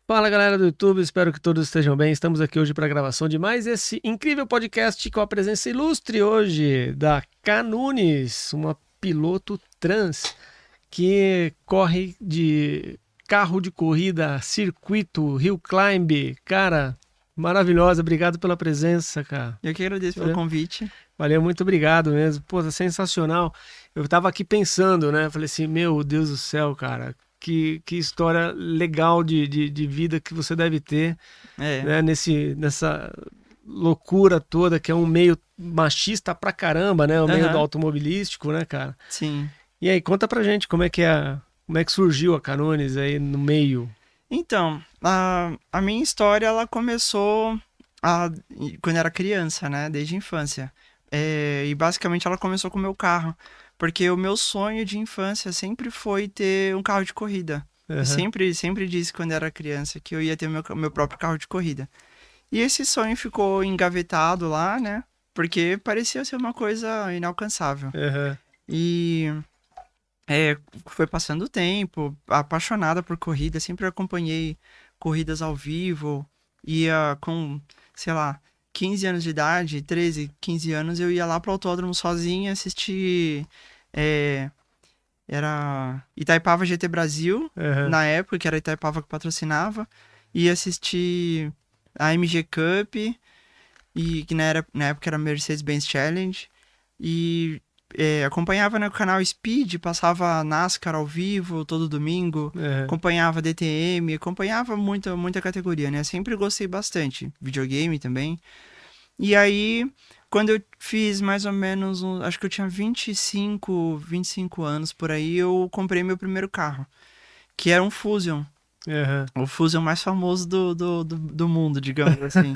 Fala galera do YouTube, espero que todos estejam bem. Estamos aqui hoje para a gravação de mais esse incrível podcast com a presença ilustre hoje da Canunes, uma piloto trans que corre de carro de corrida, circuito, hill climb. Cara, maravilhosa, obrigado pela presença, cara. Eu que agradeço pelo Valeu, convite. valeu, muito obrigado mesmo. Pô, tá sensacional. Eu tava aqui pensando, né? Falei assim, meu Deus do céu, cara. Que história legal de vida que você deve ter, É, né? Nessa loucura toda, que é um meio machista pra caramba, né? O meio do aham, automobilístico, né, cara? sim. E aí, conta pra gente como é que surgiu a Canunes aí no meio. Então, a minha história, ela começou quando eu era criança, né? Desde a infância. E basicamente ela começou com o meu carro. Porque o meu sonho de infância sempre foi ter um carro de corrida. Eu Aham. sempre disse quando eu era criança que eu ia ter meu próprio carro de corrida. E esse sonho ficou engavetado lá, né? Porque parecia ser uma coisa inalcançável. Aham. E foi passando o tempo, apaixonada por corrida, sempre acompanhei corridas ao vivo, ia com, sei lá, 15 anos de idade, 13, 15 anos, eu ia lá pro autódromo sozinha assistir, é, era Itaipava GT Brasil, Aham. na época, que era a Itaipava que patrocinava, ia assistir a MG Cup, e que na época era Mercedes-Benz Challenge, e acompanhava no canal Speed, passava NASCAR ao vivo todo domingo, Aham. acompanhava DTM, acompanhava muita categoria, né? Sempre gostei bastante, videogame também. E aí, quando eu fiz mais ou menos, acho que eu tinha 25 anos por aí, eu comprei meu primeiro carro, que era um Fusion. Aham. O Fusion mais famoso do mundo, digamos assim.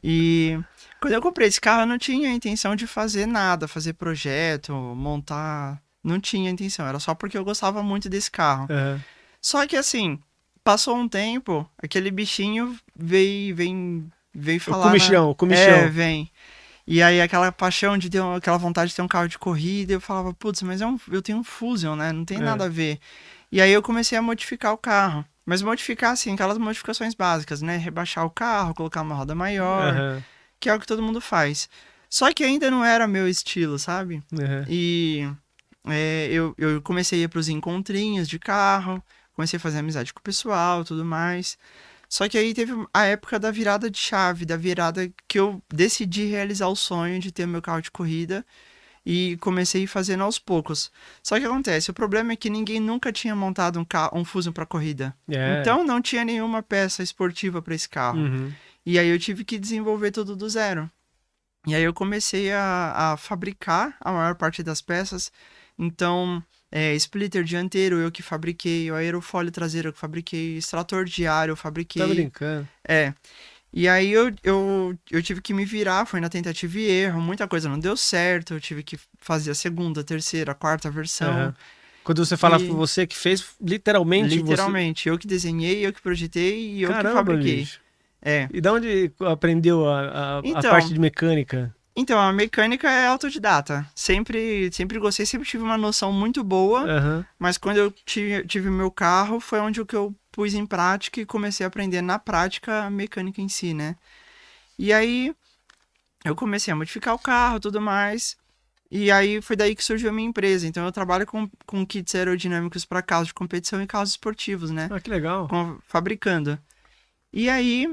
E quando eu comprei esse carro, eu não tinha a intenção de fazer nada, fazer projeto, montar. Não tinha intenção, era só porque eu gostava muito desse carro. Aham. Só que assim, passou um tempo, aquele bichinho veio O falar na. comichão, o É, comichão. vem. E aí aquela paixão de ter aquela vontade de ter um carro de corrida, eu falava, putz, mas eu tenho um Fusion, né? Não tem É. nada a ver. E aí eu comecei a modificar o carro. Mas modificar, assim, aquelas modificações básicas, né? Rebaixar o carro, colocar uma roda maior, Aham. que é o que todo mundo faz. Só que ainda não era meu estilo, sabe? Aham. E eu comecei a ir pros encontrinhos de carro, comecei a fazer amizade com o pessoal, tudo mais. Só que aí teve a época da virada de chave, da virada que eu decidi realizar o sonho de ter meu carro de corrida e comecei fazendo aos poucos. Só que acontece, o problema é que ninguém nunca tinha montado um Fusion para corrida. É. Então não tinha nenhuma peça esportiva para esse carro. Uhum. E aí eu tive que desenvolver tudo do zero. E aí eu comecei a fabricar a maior parte das peças. Então, splitter dianteiro eu que fabriquei, o aerofólio traseiro eu que fabriquei, extrator de ar eu Tá fabriquei. brincando. É. E aí eu tive que me virar, foi na tentativa e erro, muita coisa não deu certo, eu tive que fazer a segunda, a terceira, a quarta versão. Aham. Quando você fala E você que fez, literalmente você. literalmente, eu que desenhei, eu que projetei e eu que Caramba, fabriquei. bicho. É. E da onde aprendeu a parte Então, de mecânica? Então, a mecânica é autodidata. Sempre gostei, sempre tive uma noção muito boa, Aham. mas quando eu tive meu carro, foi onde o que eu pus em prática e comecei a aprender na prática a mecânica em si, né? E aí eu comecei a modificar o carro e tudo mais. E aí foi daí que surgiu a minha empresa. Então eu trabalho com kits aerodinâmicos para carros de competição e carros esportivos, né? Ah, que legal. Fabricando. E aí,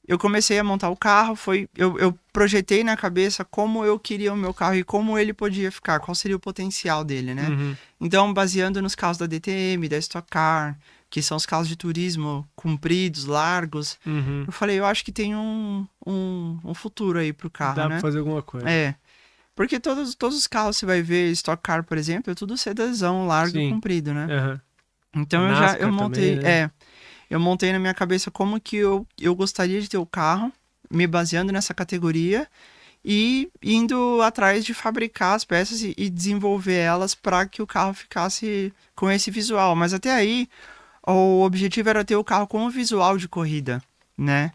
eu comecei a montar o carro, eu projetei na cabeça como eu queria o meu carro e como ele podia ficar, qual seria o potencial dele, né? Uhum. Então, baseando nos carros da DTM, da Stock Car, que são os carros de turismo compridos, largos, Uhum. eu falei, eu acho que tem um futuro aí pro carro, Dá pra né? fazer alguma coisa. É, porque todos os carros você vai ver, Stock Car, por exemplo, é tudo sedãzão, largo e Sim. comprido, né? Aham. Então eu NASCAR também, montei, né? eu montei na minha cabeça como que eu gostaria de ter o carro, me baseando nessa categoria e indo atrás de fabricar as peças e desenvolver elas para que o carro ficasse com esse visual. Mas até aí, o objetivo era ter o carro com um visual de corrida, né?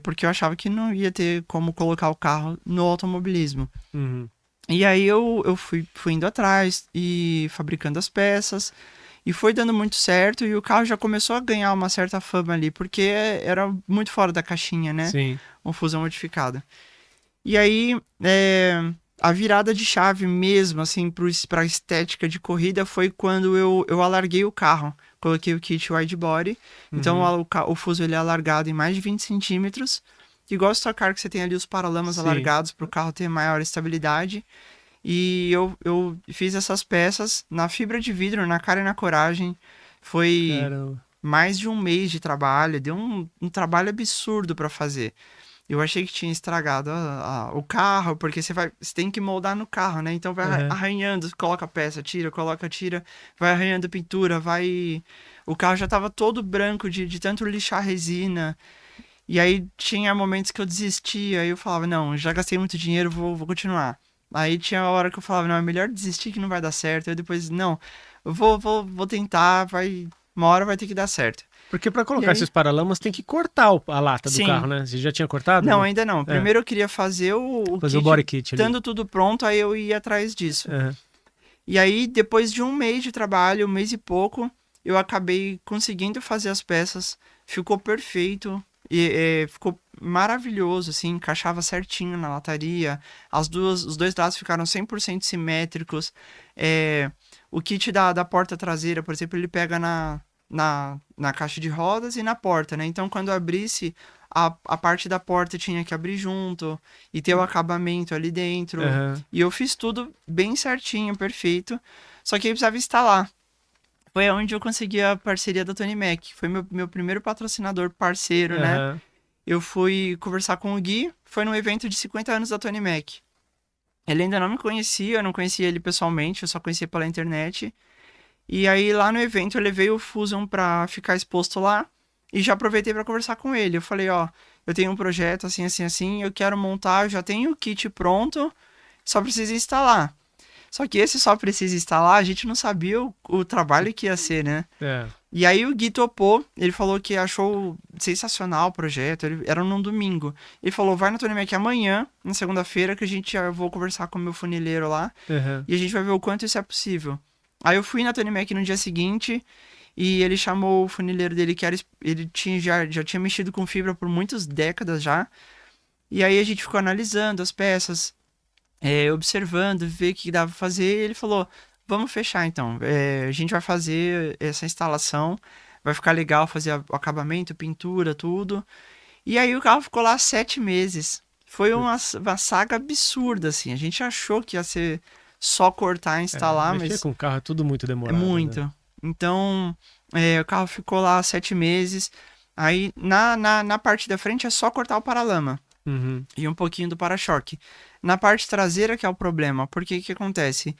Porque eu achava que não ia ter como colocar o carro no automobilismo. Uhum. E aí eu fui indo atrás e fabricando as peças. E foi dando muito certo e o carro já começou a ganhar uma certa fama ali, porque era muito fora da caixinha, né? Sim. Uma fusão modificada. E aí, a virada de chave mesmo, assim, pra estética de corrida foi quando eu alarguei o carro. Coloquei o kit wide body. Então, o fuso ele é alargado em mais de 20 centímetros. Igual o Stock Car, que você tem ali os paralamas Sim. alargados para o carro ter maior estabilidade. E eu fiz essas peças na fibra de vidro, na cara e na coragem. Foi Caramba. mais de um mês de trabalho. Deu um trabalho absurdo para fazer. Eu achei que tinha estragado o carro, porque você tem que moldar no carro, né? Então vai arranhando, coloca peça, tira, coloca, tira, vai arranhando pintura, vai... O carro já tava todo branco de tanto lixar a resina. E aí tinha momentos que eu desistia, aí eu falava, não, já gastei muito dinheiro, vou continuar. Aí tinha a hora que eu falava, não, é melhor desistir que não vai dar certo. Aí depois, não, eu vou tentar, uma hora vai ter que dar certo. Porque pra E colocar aí, esses paralamas tem que cortar a lata do sim. carro, né? Você já tinha cortado? Não, Né? ainda não. Primeiro eu queria fazer o Fazer kit, o body kit ali. estando tudo pronto, aí eu ia atrás disso. Aham. E aí, depois de um mês de trabalho, um mês e pouco, eu acabei conseguindo fazer as peças. Ficou perfeito. E ficou maravilhoso, assim, encaixava certinho na lataria. Os dois lados ficaram 100% simétricos. O kit da porta traseira, por exemplo, ele pega na caixa de rodas e na porta, né? Então, quando abrisse, a parte da porta tinha que abrir junto e ter o acabamento ali dentro. Aham. E eu fiz tudo bem certinho, perfeito. Só que aí precisava instalar. Foi onde eu consegui a parceria da Tony Mac. Foi meu primeiro patrocinador parceiro, né? Aham. Eu fui conversar com o Gui. Foi num evento de 50 anos da Tony Mac. Ele ainda não me conhecia, eu não conhecia ele pessoalmente, eu só conhecia pela internet. E aí lá no evento eu levei o Fusion pra ficar exposto lá. E já aproveitei pra conversar com ele. Eu falei, ó, eu tenho um projeto assim, assim, assim, eu quero montar, eu já tenho o kit pronto, só preciso instalar. Só que esse só precisa instalar, a gente não sabia o trabalho que ia ser, né? É. E aí o Gui topou, ele falou que achou sensacional o projeto, era num domingo. Ele falou, vai na Tony Mac amanhã, na segunda-feira, que eu vou conversar com o meu funileiro lá, Aham. e a gente vai ver o quanto isso é possível. Aí eu fui na Tony Mac no dia seguinte, e ele chamou o funileiro dele, ele já tinha mexido com fibra por muitas décadas já, e aí a gente ficou analisando as peças, observando, ver o que dava pra fazer, e ele falou, vamos fechar então, a gente vai fazer essa instalação, vai ficar legal fazer o acabamento, pintura, tudo. E aí o carro ficou lá 7 meses. Foi uma saga absurda, assim, a gente achou que ia ser só cortar e instalar, Mexer mas com carro é tudo muito é demorado, né? muito. Então, o carro ficou lá 7 meses, aí na parte da frente é só cortar o paralama Uhum. e um pouquinho do para-choque. Na parte traseira que é o problema, porque o que acontece?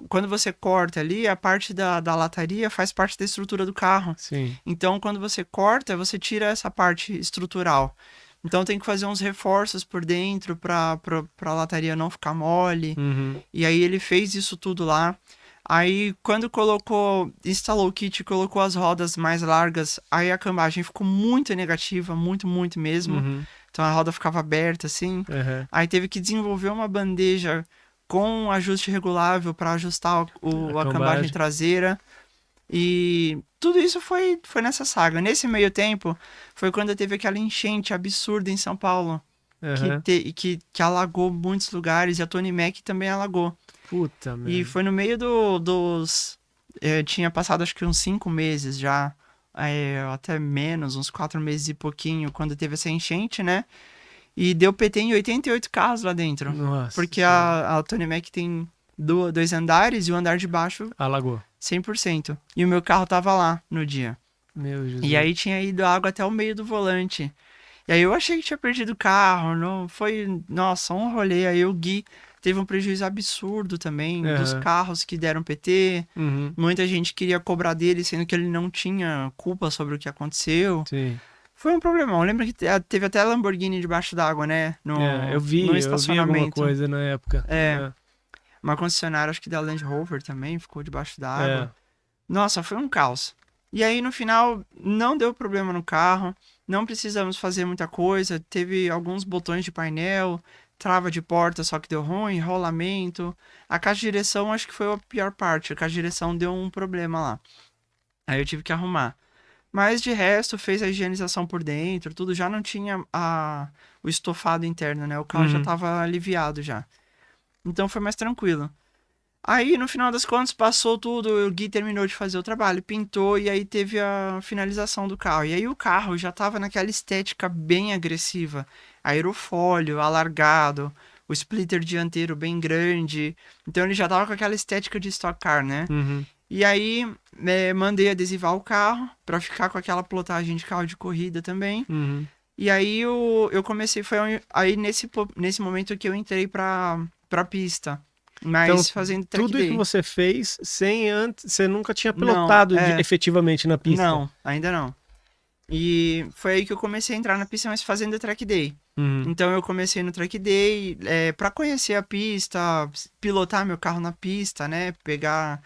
Quando você corta ali, a parte da lataria faz parte da estrutura do carro. Sim. Então, quando você corta, você tira essa parte estrutural. Então, tem que fazer uns reforços por dentro para a lataria não ficar mole. Uhum. E aí, ele fez isso tudo lá. Aí, quando instalou o kit, colocou as rodas mais largas, aí a cambagem ficou muito negativa, muito, muito mesmo. Uhum. Então, a roda ficava aberta, assim. Aham. Aí, teve que desenvolver uma bandeja com um ajuste regulável para ajustar a cambagem traseira. E tudo isso foi nessa saga. Nesse meio tempo, foi quando teve aquela enchente absurda em São Paulo, Aham. que alagou muitos lugares, e a Tony Mac também alagou. Puta E merda. foi no meio dos... tinha passado acho que uns 5 meses já, até menos, uns 4 meses e pouquinho, quando teve essa enchente, né? E deu PT em 88 carros lá dentro. Nossa. Porque Senhora. a Tony Mac tem 2 andares e o andar de baixo Alagou. 100%. E o meu carro tava lá no dia. Meu Jesus. E aí tinha ido água até o meio do volante. E aí eu achei que tinha perdido o carro. Não, foi, nossa, um rolê. Aí o Gui teve um prejuízo absurdo também dos carros que deram PT. Uhum. Muita gente queria cobrar dele, sendo que ele não tinha culpa sobre o que aconteceu. Sim. Foi um problemão. Lembra que teve até Lamborghini debaixo d'água, né? Eu vi alguma estacionamento. coisa na época. Uma concessionária, acho que da Land Rover também, ficou debaixo d'água. Nossa, foi um caos. E aí, no final, não deu problema no carro, não precisamos fazer muita coisa, teve alguns botões de painel, trava de porta, só que deu ruim, rolamento. A caixa de direção acho que foi a pior parte. A caixa de direção deu um problema lá. Aí eu tive que arrumar. Mas de resto, fez a higienização por dentro, tudo. Já não tinha o estofado interno, né? O carro já tava aliviado já. Então foi mais tranquilo. Aí, no final das contas, passou tudo, o Gui terminou de fazer o trabalho, pintou, e aí teve a finalização do carro. E aí o carro já tava naquela estética bem agressiva. Aerofólio, alargado, o splitter dianteiro bem grande. Então ele já tava com aquela estética de Stock Car, né? E aí, mandei adesivar o carro, pra ficar com aquela plotagem de carro de corrida também. E aí eu comecei, aí nesse momento que eu entrei pra pista. Mas Então, fazendo track tudo day. que você fez sem antes, você nunca tinha pilotado efetivamente na pista? Não, ainda não. E foi aí que eu comecei a entrar na pista, mas fazendo track day. Então eu comecei no track day para conhecer a pista, pilotar meu carro na pista, né? Pegar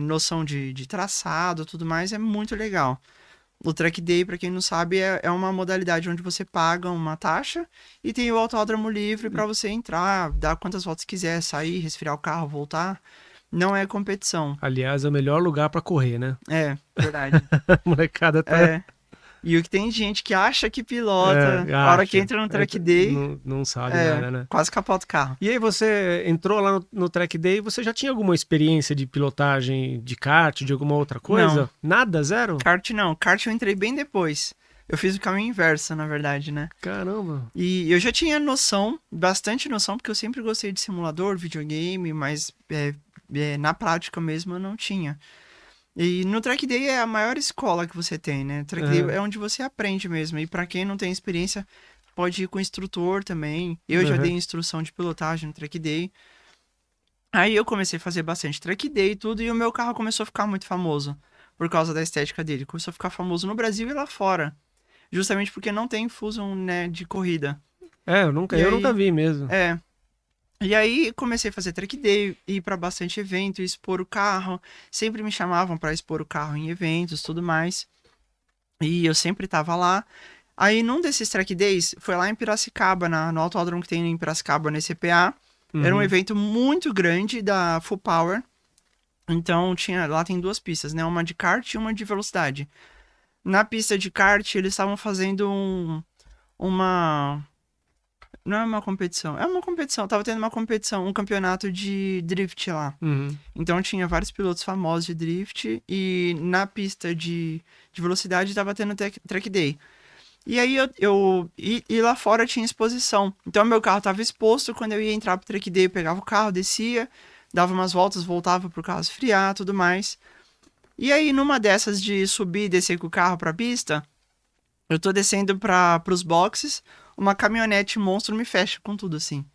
noção de traçado, tudo mais, é muito legal. O track day, para quem não sabe, é uma modalidade onde você paga uma taxa e tem o autódromo livre para você entrar, dar quantas voltas quiser, sair, resfriar o carro, voltar. Não é competição. Aliás, é o melhor lugar para correr, né? É, verdade. Molecada tá... E o que tem gente que acha que pilota, a hora que entra no track day... Não sabe nada, né? Quase capota o carro. E aí você entrou lá no track day, você já tinha alguma experiência de pilotagem de kart, de alguma outra coisa? Não. Nada? Zero? Kart não. Kart eu entrei bem depois. Eu fiz o caminho inverso, na verdade, né? Caramba. E eu já tinha noção, bastante noção, porque eu sempre gostei de simulador, videogame, mas na prática mesmo eu não tinha. E no track day é a maior escola que você tem, né? Track day é onde você aprende mesmo. E pra quem não tem experiência, pode ir com o instrutor também. Eu já dei instrução de pilotagem no track day. Aí eu comecei a fazer bastante track day e tudo, e o meu carro começou a ficar muito famoso por causa da estética dele. Começou a ficar famoso no Brasil e lá fora. Justamente porque não tem Fusion, né, de corrida. Eu nunca vi mesmo. E aí comecei a fazer track day, ir pra bastante evento, expor o carro. Sempre me chamavam pra expor o carro em eventos, tudo mais. E eu sempre tava lá. Aí num desses track days, foi lá em Piracicaba, no autódromo que tem em Piracicaba, no ECPA. Era um evento muito grande da Full Power. Então lá tem 2 pistas, né? Uma de kart e uma de velocidade. Na pista de kart, eles estavam fazendo uma... Não é uma competição. É uma competição. Tava tendo uma competição, um campeonato de drift lá. Então tinha vários pilotos famosos de drift. E na pista de velocidade tava tendo track day. E aí e lá fora tinha exposição. Então meu carro tava exposto. Quando eu ia entrar pro track day, eu pegava o carro, descia, dava umas voltas, voltava pro carro esfriar, tudo mais. E aí numa dessas de subir e descer com o carro pra pista, eu tô descendo pros boxes, uma caminhonete monstro me fecha com tudo, assim.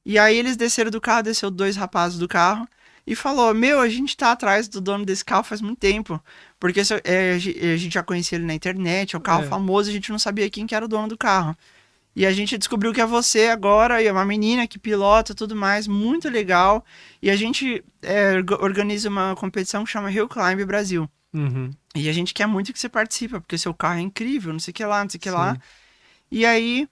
E aí eles desceram do carro, desceu 2 rapazes do carro e falou, a gente tá atrás do dono desse carro faz muito tempo. Porque a gente já conhecia ele na internet, é um carro famoso, a gente não sabia quem que era o dono do carro. E a gente descobriu que é você agora, e é uma menina que pilota, tudo mais, muito legal. E a gente organiza uma competição que chama Hill Climb Brasil. E a gente quer muito que você participe, porque seu carro é incrível, não sei o que lá, não sei o que lá. E aí,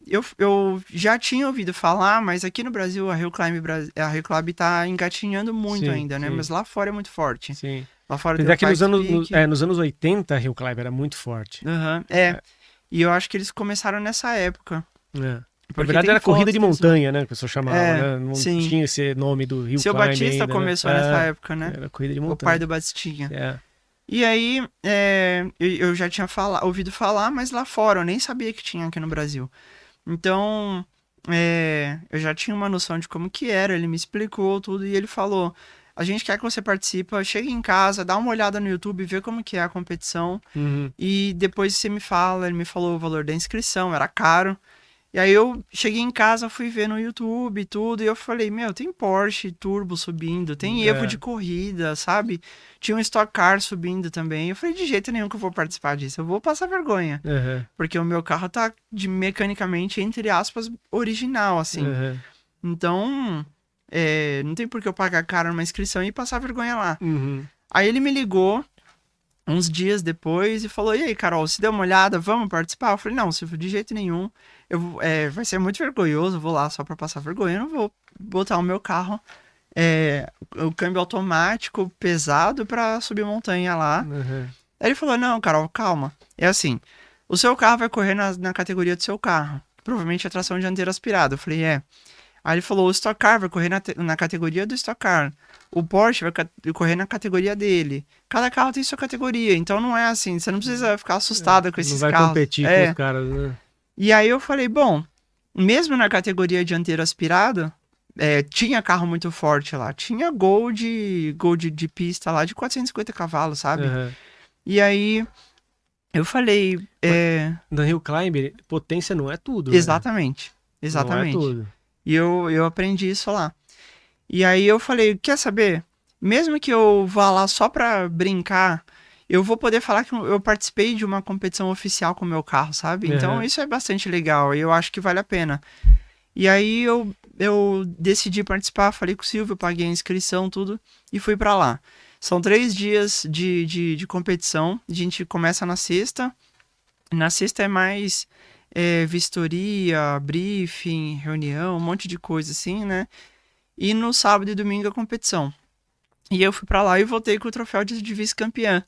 eu já tinha ouvido falar, mas aqui no Brasil a Hill Climb tá engatinhando muito ainda, né? Mas lá fora é muito forte. Sim. Lá fora tem que nos anos 80 a Hill Climb era muito forte. E eu acho que eles começaram nessa época. Na verdade era corrida de montanha, né? Que o pessoal chamava, né? Não tinha esse nome do Hill Seu Climb Batista ainda, começou nessa época, né? Era corrida de montanha. O pai do Batistinha. E aí, eu já tinha ouvido falar, mas lá fora, eu nem sabia que tinha aqui no Brasil. Então, eu já tinha uma noção de como que era, ele me explicou tudo e ele falou, a gente quer que você participe, chega em casa, dá uma olhada no YouTube, vê como que é a competição e depois você me fala, ele me falou o valor da inscrição, era caro. E aí eu cheguei em casa, fui ver no YouTube e tudo, e eu falei, tem Porsche Turbo subindo, tem Evo de corrida, sabe? Tinha um Stock Car subindo também. Eu falei, de jeito nenhum que eu vou participar disso, eu vou passar vergonha. Porque o meu carro tá mecanicamente, entre aspas, original, assim. Então, não tem por que eu pagar caro numa inscrição e passar vergonha lá. Aí ele me ligou, uns dias depois e falou, e aí, Carol, se deu uma olhada, vamos participar? Eu falei, não, Silvio, de jeito nenhum. Vai ser muito vergonhoso, eu vou lá só pra passar vergonha, eu não vou botar o meu carro, o câmbio automático pesado pra subir montanha lá. Uhum. Aí ele falou, não, Carol, calma. É assim, o seu carro vai correr na categoria do seu carro. Provavelmente a tração dianteira aspirada. Eu falei, é. Aí ele falou, o Stock Car vai correr na categoria do Stock Car. O Porsche vai correr na categoria dele. Cada carro tem sua categoria, então não é assim, você não precisa ficar assustada com Não esses vai carros. competir com os caras, né? E aí eu falei, bom, mesmo na categoria dianteira aspirada, tinha carro muito forte lá. Tinha Gol de pista lá de 450 cavalos, sabe? Uhum. E aí eu falei, No Hill Climb, potência não é tudo, exatamente, né? exatamente. Não é tudo. E eu aprendi isso lá. E aí eu falei, quer saber? Mesmo que eu vá lá só pra brincar, eu vou poder falar que eu participei de uma competição oficial com o meu carro, sabe? Então Uhum. isso é bastante legal e eu acho que vale a pena. E aí eu decidi participar, falei com o Silvio, paguei a inscrição, tudo, e fui pra lá. São 3 dias de competição. A gente começa na sexta. Na sexta é mais vistoria, briefing, reunião, um monte de coisa assim, né? E no sábado e domingo a competição. E eu fui pra lá e voltei com o troféu de vice-campeã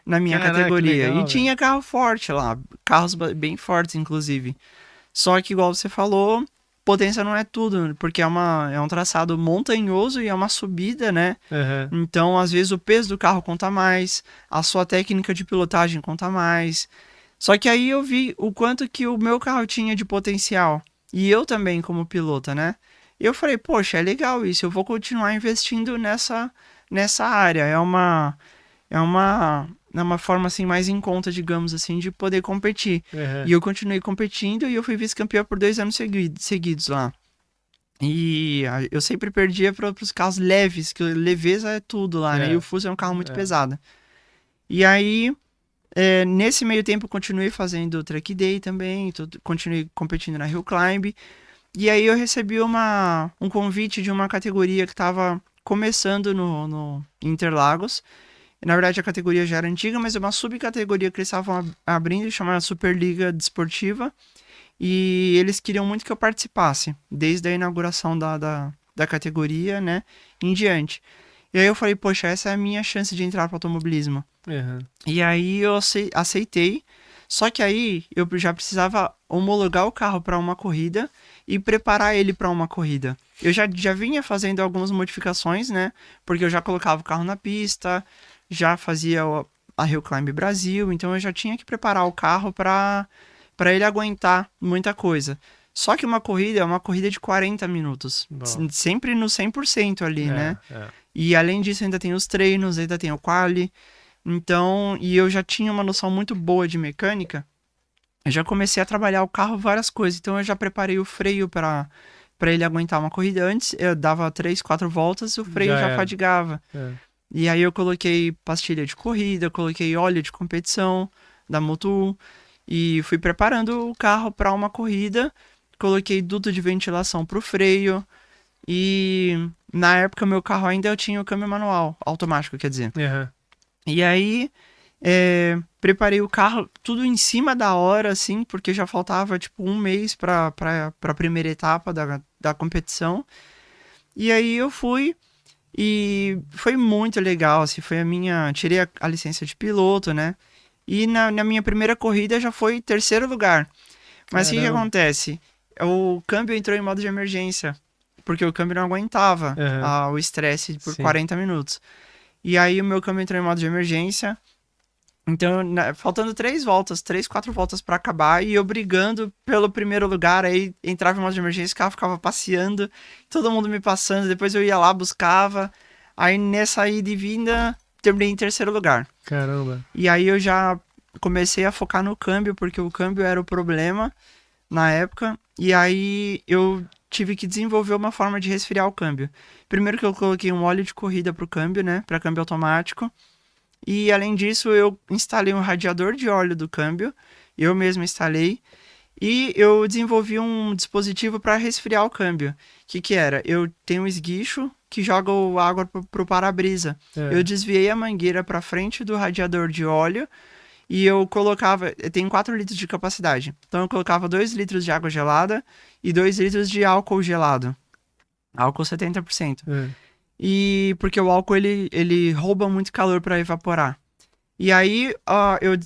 na minha Caraca, que categoria. legal, E tinha carro forte lá, carros bem fortes, inclusive. Só que, igual você falou, potência não é tudo, porque é um traçado montanhoso e é uma subida, né? Uhum. Então, às vezes, o peso do carro conta mais, a sua técnica de pilotagem conta mais. Só que aí eu vi o quanto que o meu carro tinha de potencial. E eu também, como pilota, né? E eu falei, poxa, é legal isso, eu vou continuar investindo nessa área. É uma forma assim mais em conta, digamos assim, de poder competir. Uhum. E eu continuei competindo e eu fui vice-campeão por 2 anos seguidos lá. E eu sempre perdia para os carros leves, que leveza é tudo lá, né? E o Fuso é um carro muito pesado. E aí, nesse meio tempo, eu continuei fazendo track day também, continuei competindo na Hill Climb. E aí eu recebi um convite de uma categoria que estava começando no Interlagos. Na verdade, a categoria já era antiga, mas é uma subcategoria que eles estavam abrindo, chamada Superliga Desportiva. E eles queriam muito que eu participasse, desde a inauguração da categoria, né, em diante. E aí eu falei, poxa, essa é a minha chance de entrar para o automobilismo. Uhum. E aí eu aceitei, só que aí eu já precisava homologar o carro para uma corrida e preparar ele para uma corrida. Eu já vinha fazendo algumas modificações, né, porque eu já colocava o carro na pista, já fazia a Hill Climb Brasil, então eu já tinha que preparar o carro para ele aguentar muita coisa. Só que uma corrida é uma corrida de 40 minutos. Bom. Sempre no 100% ali, né? E além disso, ainda tem os treinos, ainda tem o quali. Então, e eu já tinha uma noção muito boa de mecânica. Eu já comecei a trabalhar o carro, várias coisas. Então, eu já preparei o freio para ele aguentar uma corrida. Antes, eu dava 3, 4 voltas e o freio já fadigava. E aí, eu coloquei pastilha de corrida, coloquei óleo de competição da Motul. E fui preparando o carro para uma corrida, coloquei duto de ventilação para o freio e na época meu carro ainda eu tinha o câmbio manual, automático, quer dizer. Uhum. E aí preparei o carro tudo em cima da hora, assim, porque já faltava tipo um mês para a primeira etapa da competição. E aí eu fui e foi muito legal, assim, tirei a licença de piloto, né? E na minha primeira corrida já foi 3º lugar. Mas o que acontece? O câmbio entrou em modo de emergência. Porque o câmbio não aguentava o estresse por 40 minutos. E aí o meu câmbio entrou em modo de emergência. Então, faltando 3, 4 voltas pra acabar. E eu brigando pelo primeiro lugar. Aí entrava em modo de emergência, o carro ficava passeando. Todo mundo me passando. Depois eu ia lá, buscava. Aí nessa ida e vinda, terminei em 3º lugar. Caramba. E aí eu já comecei a focar no câmbio, porque o câmbio era o problema na época. E aí eu tive que desenvolver uma forma de resfriar o câmbio. Primeiro que eu coloquei um óleo de corrida pro câmbio, né? Para câmbio automático. E além disso, eu instalei um radiador de óleo do câmbio. Eu mesmo instalei. E eu desenvolvi um dispositivo para resfriar o câmbio. O que era? Eu tenho um esguicho que joga água pro para-brisa. Eu desviei a mangueira para frente do radiador de óleo e eu colocava... Tem 4 litros de capacidade. Então eu colocava 2 litros de água gelada e 2 litros de álcool gelado. Álcool 70%. E porque o álcool ele rouba muito calor para evaporar. E aí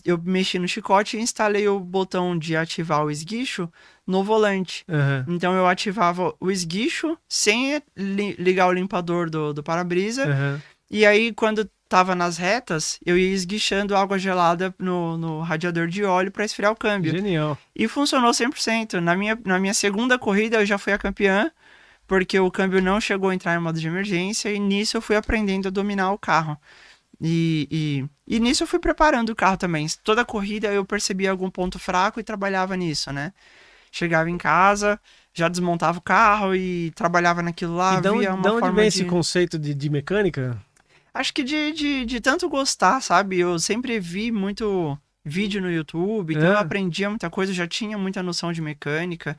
eu mexi no chicote e instalei o botão de ativar o esguicho no volante. Então eu ativava o esguicho sem ligar o limpador do para-brisa. E aí quando tava nas retas, eu ia esguichando água gelada no radiador de óleo para esfriar o câmbio. Genial. E funcionou 100%. Na minha segunda corrida eu já fui a campeã, porque o câmbio não chegou a entrar em modo de emergência, e nisso eu fui aprendendo a dominar o carro. E nisso eu fui preparando o carro também. Toda corrida eu percebia algum ponto fraco e trabalhava nisso, né? Chegava em casa, já desmontava o carro e trabalhava naquilo lá, via uma onde forma vem esse conceito de mecânica? Acho que de tanto gostar, sabe? Eu sempre vi muito vídeo no YouTube, então eu aprendia muita coisa, já tinha muita noção de mecânica.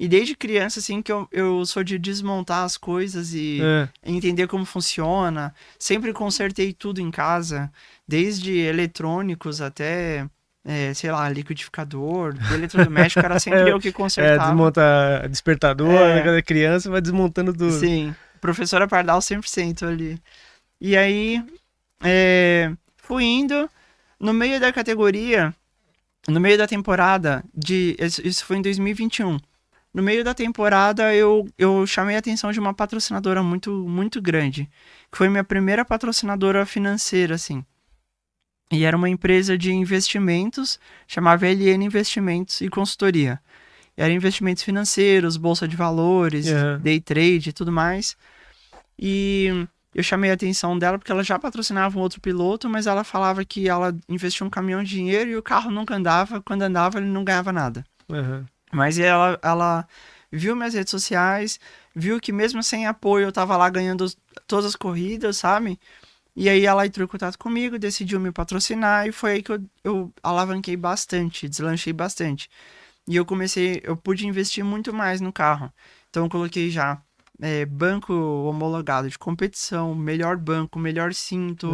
E desde criança, assim, que eu sou de desmontar as coisas e entender como funciona. Sempre consertei tudo em casa, desde eletrônicos até, sei lá, liquidificador, eletrodoméstico, era sempre eu que consertava. Desmonta despertador, quando é criança, vai desmontando tudo. Sim, professora Pardal 100% ali. E aí, fui indo, no meio da categoria, no meio da temporada, isso foi em 2021. No meio da temporada, eu chamei a atenção de uma patrocinadora muito, muito grande, que foi minha primeira patrocinadora financeira, assim. E era uma empresa de investimentos, chamava LN Investimentos e Consultoria. Era investimentos financeiros, bolsa de valores, day trade e tudo mais. E eu chamei a atenção dela porque ela já patrocinava um outro piloto, mas ela falava que ela investia um caminhão de dinheiro e o carro nunca andava. Quando andava, ele não ganhava nada. Mas ela viu minhas redes sociais, viu que mesmo sem apoio eu tava lá ganhando todas as corridas, sabe? E aí ela entrou em contato comigo, decidiu me patrocinar e foi aí que eu alavanquei bastante, deslanchei bastante. E eu pude investir muito mais no carro. Então eu coloquei já banco homologado de competição, melhor banco, melhor cinto,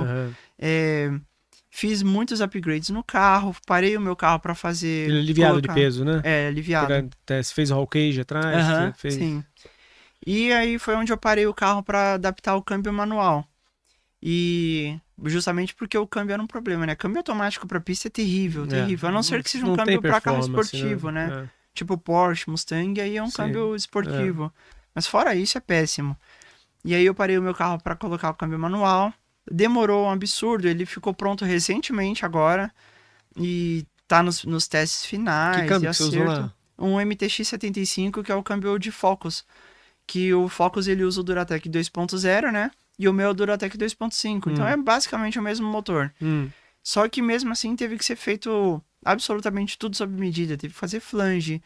fiz muitos upgrades no carro, parei o meu carro para fazer... Ele é aliviado de peso, né? Aliviado. Você fez o roll cage atrás? Fez... Sim. E aí foi onde eu parei o carro para adaptar o câmbio manual. E justamente porque o câmbio era um problema, né? Câmbio automático para pista é terrível, terrível. A não ser que seja um câmbio para carro esportivo, né? Tipo Porsche, Mustang, aí é um câmbio esportivo. Mas fora isso é péssimo. E aí eu parei o meu carro para colocar o câmbio manual. Demorou um absurdo, ele ficou pronto recentemente agora e tá nos testes finais. Que câmbio que você usou lá? Um MTX 75, que é o câmbio de Focus. Que o Focus ele usa o Duratec 2.0, né? E o meu é o Duratec 2.5. Então é basicamente o mesmo motor. Só que mesmo assim teve que ser feito absolutamente tudo sob medida. Teve que fazer flange,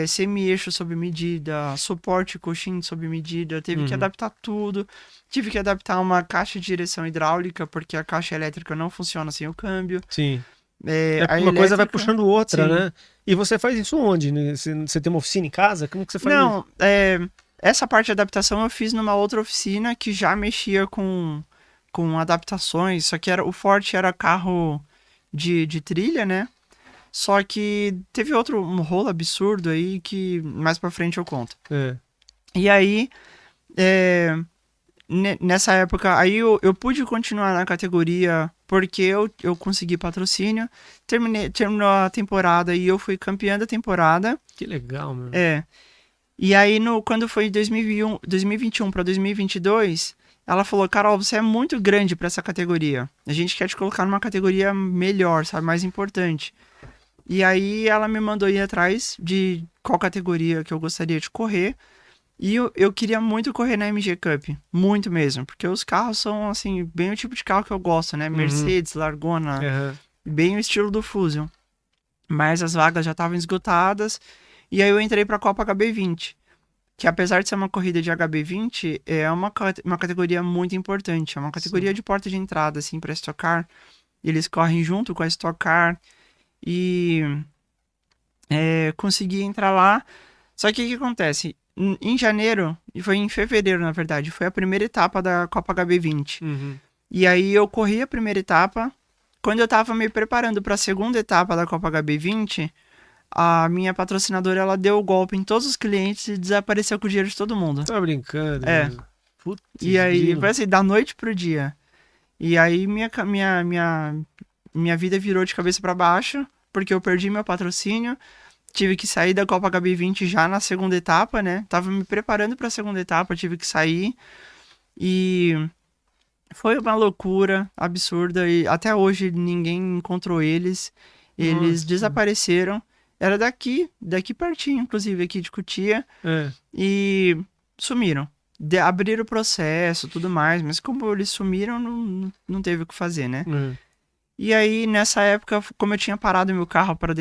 semi-eixo sob medida, suporte coxim sob medida. Teve que adaptar tudo. Tive que adaptar uma caixa de direção hidráulica, porque a caixa elétrica não funciona sem o câmbio. Sim. Uma coisa vai puxando outra, né? E você faz isso onde? Você tem uma oficina em casa? Como que você faz isso? Não, essa parte de adaptação eu fiz numa outra oficina que já mexia com adaptações. Só que o forte era carro de trilha, né? Só que teve um rolo absurdo aí que mais pra frente eu conto. E aí, nessa época, aí eu pude continuar na categoria porque eu consegui patrocínio. Terminou a temporada e eu fui campeã da temporada. Que legal, meu. E aí, quando foi 2021 para 2022, ela falou, Carol, você é muito grande para essa categoria. A gente quer te colocar numa categoria melhor, sabe, mais importante. E aí, ela me mandou ir atrás de qual categoria que eu gostaria de correr. E eu queria muito correr na MG Cup, muito mesmo. Porque os carros são, assim, bem o tipo de carro que eu gosto, né? Mercedes, Largona, bem o estilo do Fusion. Mas as vagas já estavam esgotadas. E aí eu entrei para a Copa HB20, que apesar de ser uma corrida de HB20, é uma categoria muito importante. É uma categoria de porta de entrada, assim, para Stock Car. Eles correm junto com a Stock Car. E consegui entrar lá. Só que o que acontece? Em janeiro, e foi em fevereiro, na verdade, foi a primeira etapa da Copa HB20. Uhum. E aí eu corri a primeira etapa. Quando eu tava me preparando para a segunda etapa da Copa HB20, a minha patrocinadora, ela deu o golpe em todos os clientes e desapareceu com o dinheiro de todo mundo. Tá brincando, É. mano. Putz, E aí, grilo. foi assim, da noite pro dia. E aí minha vida virou de cabeça para baixo, porque eu perdi meu patrocínio. Tive que sair da Copa HB20 já na segunda etapa, né? Tava me preparando para a segunda etapa, tive que sair. E foi uma loucura absurda. E até hoje ninguém encontrou eles. Eles Nossa. desapareceram. Era daqui pertinho, inclusive, aqui de Cotia. É. E sumiram. Abriram o processo, tudo mais. Mas como eles sumiram, não teve o que fazer, né? É. E aí, nessa época, como eu tinha parado meu carro para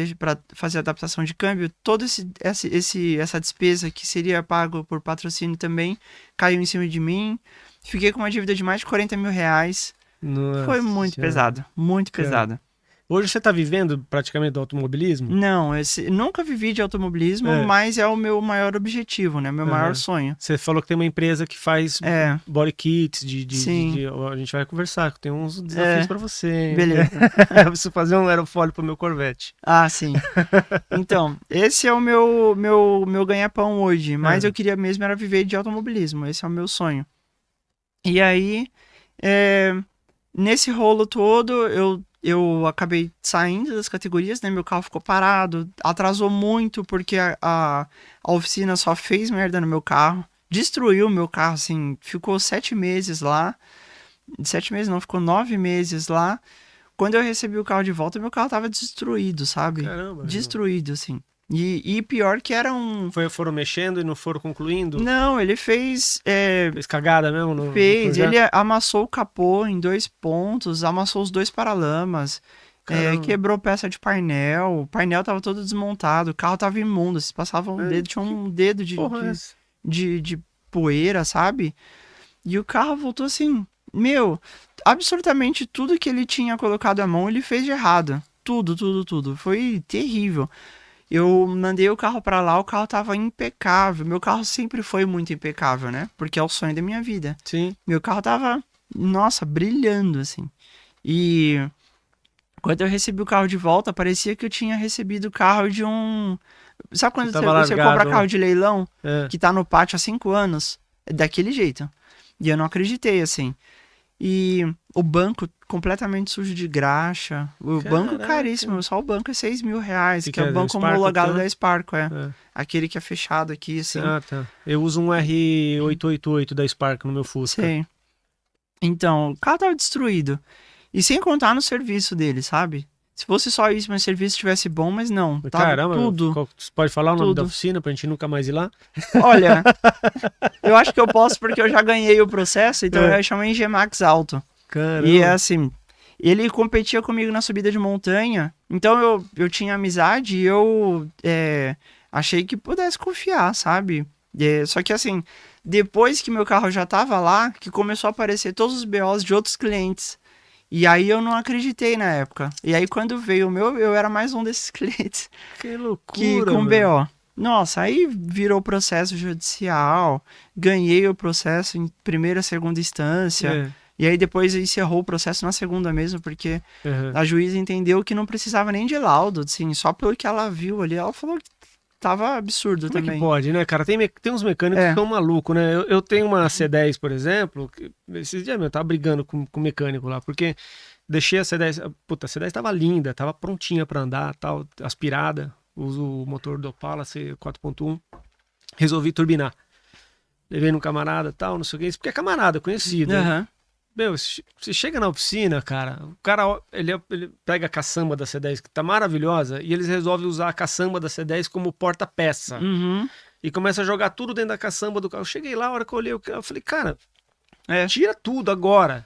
fazer a adaptação de câmbio, toda essa despesa que seria pago por patrocínio também caiu em cima de mim. Fiquei com uma dívida de mais de 40 mil reais. Nossa Foi muito Senhora. pesado, muito Cara. pesado. Hoje você tá vivendo praticamente do automobilismo? Não, nunca vivi de automobilismo, É. mas é o meu maior objetivo, né? Meu maior sonho. Você falou que tem uma empresa que faz body kits Sim. a gente vai conversar, que tem uns desafios pra você, hein? Beleza. Eu preciso fazer um aerofólio pro meu Corvette. Ah, sim. Então, esse é o meu ganha-pão hoje. Mas eu queria mesmo era viver de automobilismo. Esse é o meu sonho. E aí, nesse rolo todo, eu acabei saindo das categorias, né? Meu carro ficou parado. Atrasou muito porque a oficina só fez merda no meu carro. Destruiu o meu carro, assim. Ficou 7 meses lá. 7 meses não, ficou 9 meses lá. Quando eu recebi o carro de volta, meu carro tava destruído, sabe? Caramba. Destruído, assim. E pior que era um... Foram mexendo e não foram concluindo? Não, ele fez... Fez cagada mesmo? No Fez, projeto? ele amassou o capô em 2 pontos, amassou os 2 paralamas, quebrou peça de painel, o painel tava todo desmontado, o carro tava imundo, se passava um dedo, tinha um dedo de poeira, sabe? E o carro voltou assim, absurdamente tudo que ele tinha colocado a mão, ele fez de errado. Tudo. Foi terrível. Eu mandei o carro pra lá, o carro tava impecável. Meu carro sempre foi muito impecável, né? Porque é o sonho da minha vida. Sim. Meu carro tava, nossa, brilhando, assim. E quando eu recebi o carro de volta, parecia que eu tinha recebido o carro de um... Sabe quando você compra carro de leilão, que tá no pátio há 5 anos? É daquele jeito. E eu não acreditei, assim. E o banco completamente sujo de graxa. O banco caríssimo, só o banco é 6 mil reais, que é o banco homologado da Sparco, Aquele que é fechado aqui, assim. Ah, tá. Eu uso um R888 da Sparco no meu Fusca. Sim. Então, o carro tava destruído. E sem contar no serviço dele, sabe? Se fosse só isso, mas o serviço estivesse bom, mas não. Tava Caramba, tudo. Você pode falar o nome da tudo. oficina pra gente nunca mais ir lá? Olha, eu acho que eu posso porque eu já ganhei o processo, então eu chamo em G-Max Alto. Caramba. E é assim, ele competia comigo na subida de montanha, então eu tinha amizade e eu achei que pudesse confiar, sabe? Só que assim, depois que meu carro já tava lá, que começou a aparecer todos os BOs de outros clientes. E aí eu não acreditei na época. E aí quando veio o meu, eu era mais um desses clientes. Que loucura, Que com BO. Nossa, aí virou processo judicial, ganhei o processo em primeira, segunda instância. E aí depois encerrou o processo na segunda mesmo, porque a juíza entendeu que não precisava nem de laudo, assim, só pelo que ela viu ali, ela falou que tava absurdo também. Como é que pode, né, cara? Tem uns mecânicos que são malucos, né? Eu tenho uma C10, por exemplo, que esses dias eu tava brigando com o mecânico lá, porque deixei a C10, puta, a C10 tava linda, tava prontinha pra andar, tal, aspirada, uso o motor do Opala C4.1, resolvi turbinar. Levei num camarada, tal, não sei o que, isso porque é camarada, conhecido. Né? Meu, você chega na oficina, cara, o cara ele pega a caçamba da C10, que tá maravilhosa, e eles resolvem usar a caçamba da C10 como porta-peça. E começa a jogar tudo dentro da caçamba do carro. Eu cheguei lá, a hora que eu olhei o carro, eu falei, cara, tira tudo agora.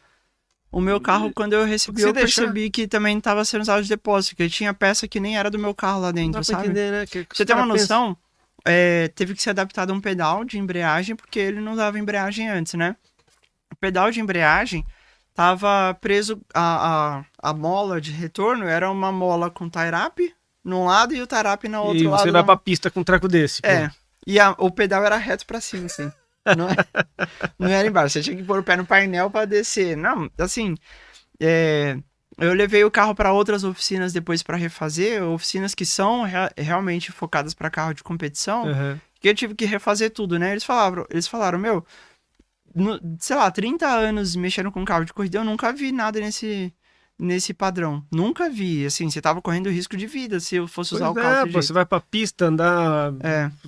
O meu carro, quando eu recebi, eu percebi que também tava sendo usado de depósito, que tinha peça que nem era do meu carro lá dentro, Dá pra sabe? entender, né? Você tem uma noção? Teve que ser adaptado a um pedal de embreagem, porque ele não dava embreagem antes, né? O pedal de embreagem tava preso, a mola de retorno era uma mola com tie-up, num lado e o Tarap no outro E lado. você vai pra pista com um treco desse. Pô. E o pedal era reto pra cima, assim. Não, não era embaixo. Você tinha que pôr o pé no painel pra descer. Não, assim, eu levei o carro para outras oficinas depois para refazer, oficinas que são realmente focadas para carro de competição, que eu tive que refazer tudo, né? Eles falaram, meu, sei lá, 30 anos mexendo com carro de corrida, eu nunca vi nada nesse padrão. Nunca vi, assim, você tava correndo risco de vida se eu fosse usar o carro desse jeito. Você vai pra pista andar,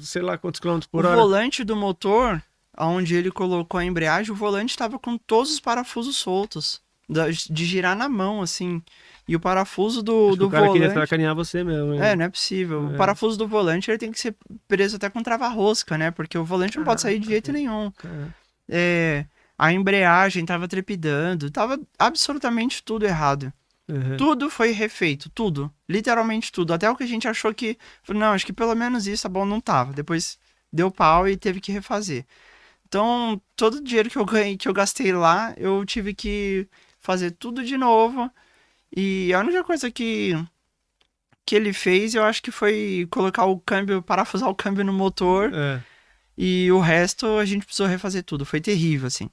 sei lá quantos quilômetros por hora. O volante do motor, onde ele colocou a embreagem, o volante estava com todos os parafusos soltos. De girar na mão, assim. E o parafuso do volante... O cara queria sacanear você mesmo. Hein? Não é possível. O parafuso do volante, ele tem que ser preso até com trava-rosca, né? Porque o volante não pode sair de jeito nenhum. A embreagem tava trepidando. Tava absolutamente tudo errado. Tudo foi refeito. Tudo. Literalmente tudo. Até o que a gente achou que... Não, acho que pelo menos isso tá bom, não tava. Depois deu pau e teve que refazer. Então, todo o dinheiro que eu ganhei, que eu gastei lá, eu tive que fazer tudo de novo. E a única coisa que ele fez, eu acho que foi colocar o câmbio, parafusar o câmbio no motor. E o resto a gente precisou refazer tudo. Foi terrível, assim.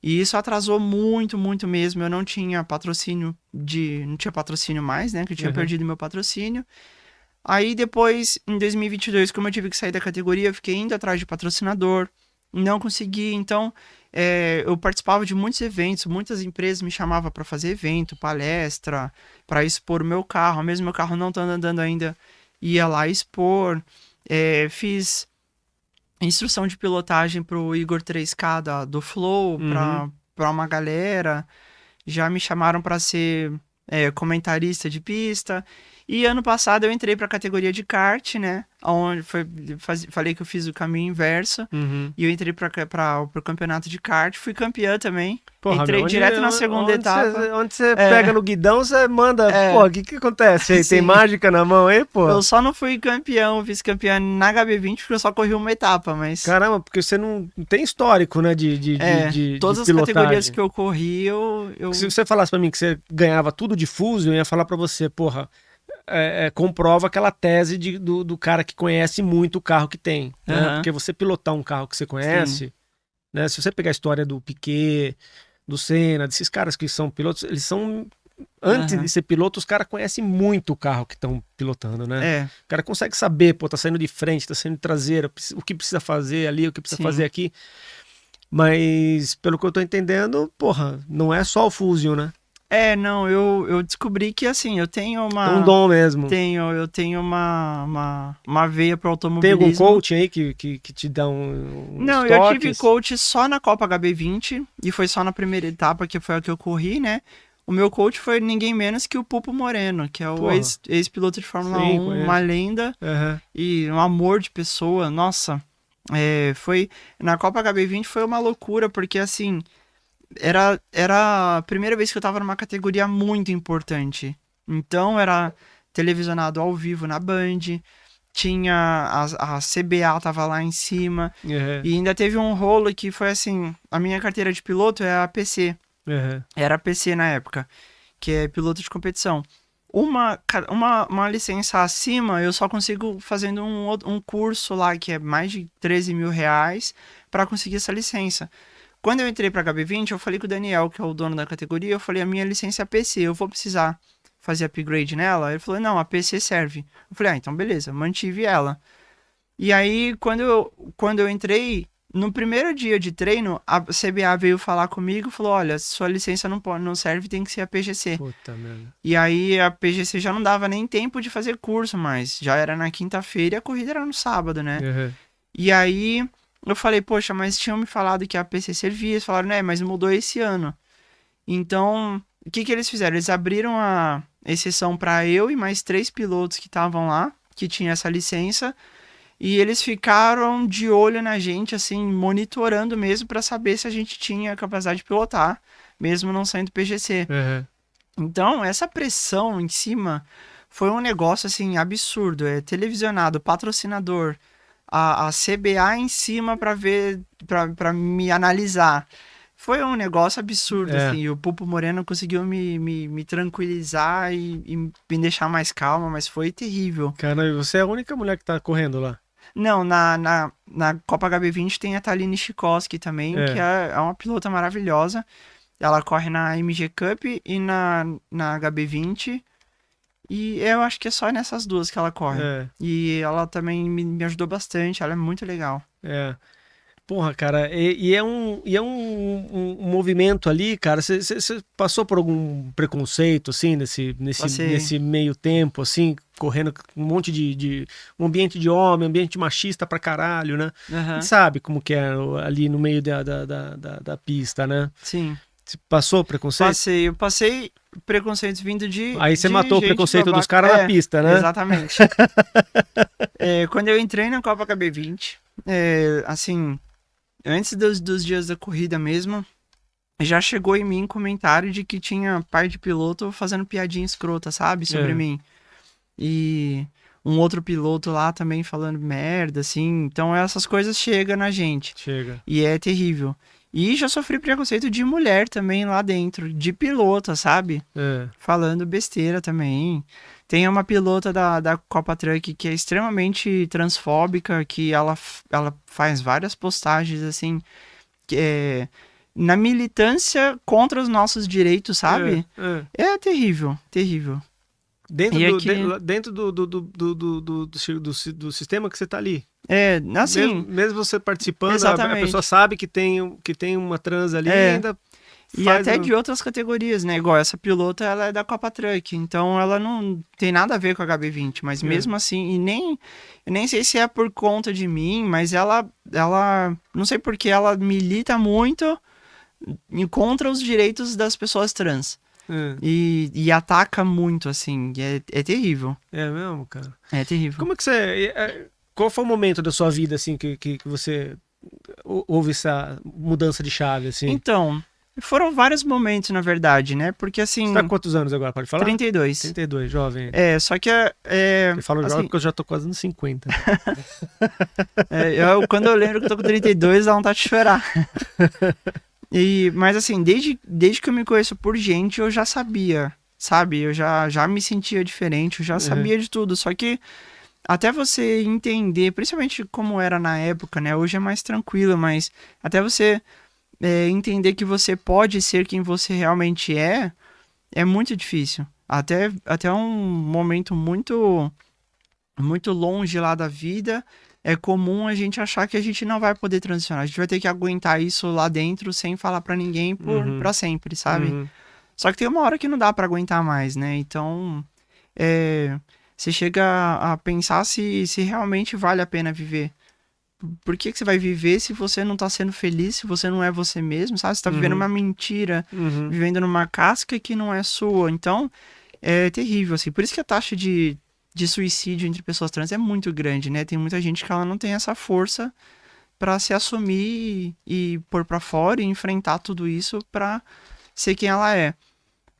E isso atrasou muito, muito mesmo. Eu não tinha patrocínio não tinha patrocínio mais, né? Que eu tinha perdido meu patrocínio. Aí depois, em 2022, como eu tive que sair da categoria, eu fiquei indo atrás de patrocinador. Não consegui, então eu participava de muitos eventos, muitas empresas me chamavam para fazer evento, palestra, para expor o meu carro, mesmo meu carro não estando andando ainda, ia lá expor. Fiz instrução de pilotagem pro Igor 3K do Flow, para uma galera, já me chamaram para ser comentarista de pista. E ano passado eu entrei para a categoria de kart, né? Onde falei que eu fiz o caminho inverso. E eu entrei para o campeonato de kart. Fui campeã também. Porra, entrei direto na segunda etapa. Onde você pega no guidão, você manda... Pô, o que acontece aí? Tem mágica na mão aí, pô? Eu só não fui campeão, vice-campeão na HB20, porque eu só corri uma etapa, mas... Caramba, porque você não tem histórico, né, de todas as pilotagem. categorias que eu corri, eu... Se você falasse pra mim que você ganhava tudo de fuso, eu ia falar pra você, porra... comprova aquela tese do cara que conhece muito o carro que tem, né? Porque você pilotar um carro que você conhece, né? Se você pegar a história do Piquet, do Senna, desses caras que são pilotos, eles são... Antes de ser piloto, os caras conhecem muito o carro que estão pilotando, né? O cara consegue saber, pô, tá saindo de frente, tá saindo de traseira, o que precisa fazer ali, o que precisa fazer aqui. Mas, pelo que eu tô entendendo, porra, não é só o Fusion, né? Não, eu descobri que, assim, eu tenho uma... É um dom mesmo. Eu tenho uma veia pro automobilismo. Tem algum coach aí que te dá Não, toques? Eu tive coach só na Copa HB20, e foi só na primeira etapa, que foi a que eu corri, né? O meu coach foi ninguém menos que o Pupo Moreno, que é o ex-piloto de Fórmula 1, conheço. uma lenda, e um amor de pessoa. Nossa, na Copa HB20 foi uma loucura, porque, assim... Era a primeira vez que eu tava numa categoria muito importante. Então era televisionado ao vivo na Band, tinha a CBA tava lá em cima, e ainda teve um rolo que foi assim, a minha carteira de piloto é a PC. Era a PC na época, que é piloto de competição. Uma licença acima, eu só consigo fazendo um curso lá, que é mais de 13 mil reais, para conseguir essa licença. Quando eu entrei pra HB20, eu falei com o Daniel, que é o dono da categoria, eu falei, a minha licença é PC, eu vou precisar fazer upgrade nela? Ele falou, não, a PC serve. Eu falei, então beleza, mantive ela. E aí, quando eu entrei, no primeiro dia de treino, a CBA veio falar comigo e falou, olha, sua licença não serve, tem que ser a PGC. Puta merda. E aí, a PGC já não dava nem tempo de fazer curso mais, já era na quinta-feira e a corrida era no sábado, né? E aí... Eu falei, poxa, mas tinham me falado que a PC servia. Eles falaram, mas mudou esse ano. Então, o que eles fizeram? Eles abriram a exceção para eu e mais 3 pilotos que estavam lá, que tinham essa licença. E eles ficaram de olho na gente, assim, monitorando mesmo para saber se a gente tinha capacidade de pilotar, mesmo não saindo PGC. Então, essa pressão em cima foi um negócio, assim, absurdo. Televisionado, patrocinador... A CBA em cima para ver, para me analisar. Foi um negócio absurdo, É. assim. E o Pulpo Moreno conseguiu me tranquilizar e me deixar mais calma, mas foi terrível. Cara, e você é a única mulher que tá correndo lá. Não, na Copa HB20 tem a Thaline Chikoski também, que É, é uma pilota maravilhosa. Ela corre na MG Cup e na HB20. E eu acho que é só nessas duas que ela corre. é, E ela também me ajudou bastante, ela é muito legal. é. Porra, cara, um movimento ali, cara. Você passou por algum preconceito, assim, Passei. nesse meio tempo, assim, correndo com um monte um ambiente de homem, ambiente machista pra caralho, né? A gente Aham, sabe como que é ali no meio da pista, né? sim. Você passou preconceito? Eu passei preconceitos vindo Aí você de matou o gente preconceito dos babaca. caras na É, pista, né? exatamente. Quando eu entrei na Copa HB20, assim, antes dos dias da corrida mesmo, já chegou em mim comentário de que tinha pai de piloto fazendo piadinha escrota, sabe, sobre É, mim. E um outro piloto lá também falando merda, assim. Então essas coisas chegam na gente. chega. E é terrível. E já sofri preconceito de mulher também lá dentro, de pilota, sabe? É, Falando besteira também. Tem uma pilota da Copa Truck que é extremamente transfóbica, que ela faz várias postagens, assim, que na militância contra os nossos direitos, é, sabe? é. É terrível, terrível. Dentro E aqui, dentro do sistema que você tá ali. assim, Mesmo você participando, a pessoa exatamente. sabe que tem uma trans ali e É, ainda e faz. até de outras categorias, né? Igual essa pilota, ela é da Copa Truck, então ela não tem nada a ver com a HB20, mas É, mesmo assim, eu nem sei se é por conta de mim, mas não sei porque ela milita muito contra os direitos das pessoas trans. é, E ataca muito, assim, é terrível. é mesmo, cara. É terrível. Como é que você. Qual foi o momento da sua vida, assim, que você houve essa mudança de chave, assim? Então, foram vários momentos, na verdade, né? Porque, Você tá assim, com quantos anos agora? Pode falar? 32. 32, jovem. Só que, Eu falo jovem assim, porque eu já tô quase nos 50. quando eu lembro que eu tô com 32, dá vontade de chorar. Mas assim, desde que eu me conheço por gente, eu já sabia, sabe? Eu já me sentia diferente, eu já É, sabia de tudo. Só que até você entender, principalmente como era na época, né? Hoje é mais tranquilo, mas até você entender que você pode ser quem você realmente é muito difícil. Até um momento muito longe lá da vida, é comum a gente achar que a gente não vai poder transicionar. A gente vai ter que aguentar isso lá dentro sem falar pra ninguém uhum, pra sempre, sabe? uhum, Só que tem uma hora que não dá pra aguentar mais, né? Então, você chega a pensar se realmente vale a pena viver. Por que você vai viver se você não tá sendo feliz, se você não é você mesmo, sabe? Você tá vivendo uhum, uma mentira, uhum. vivendo numa casca que não é sua. Então, é terrível, assim. Por isso que a taxa de suicídio entre pessoas trans é muito grande, né? Tem muita gente que ela não tem essa força pra se assumir e pôr pra fora e enfrentar tudo isso pra ser quem ela é.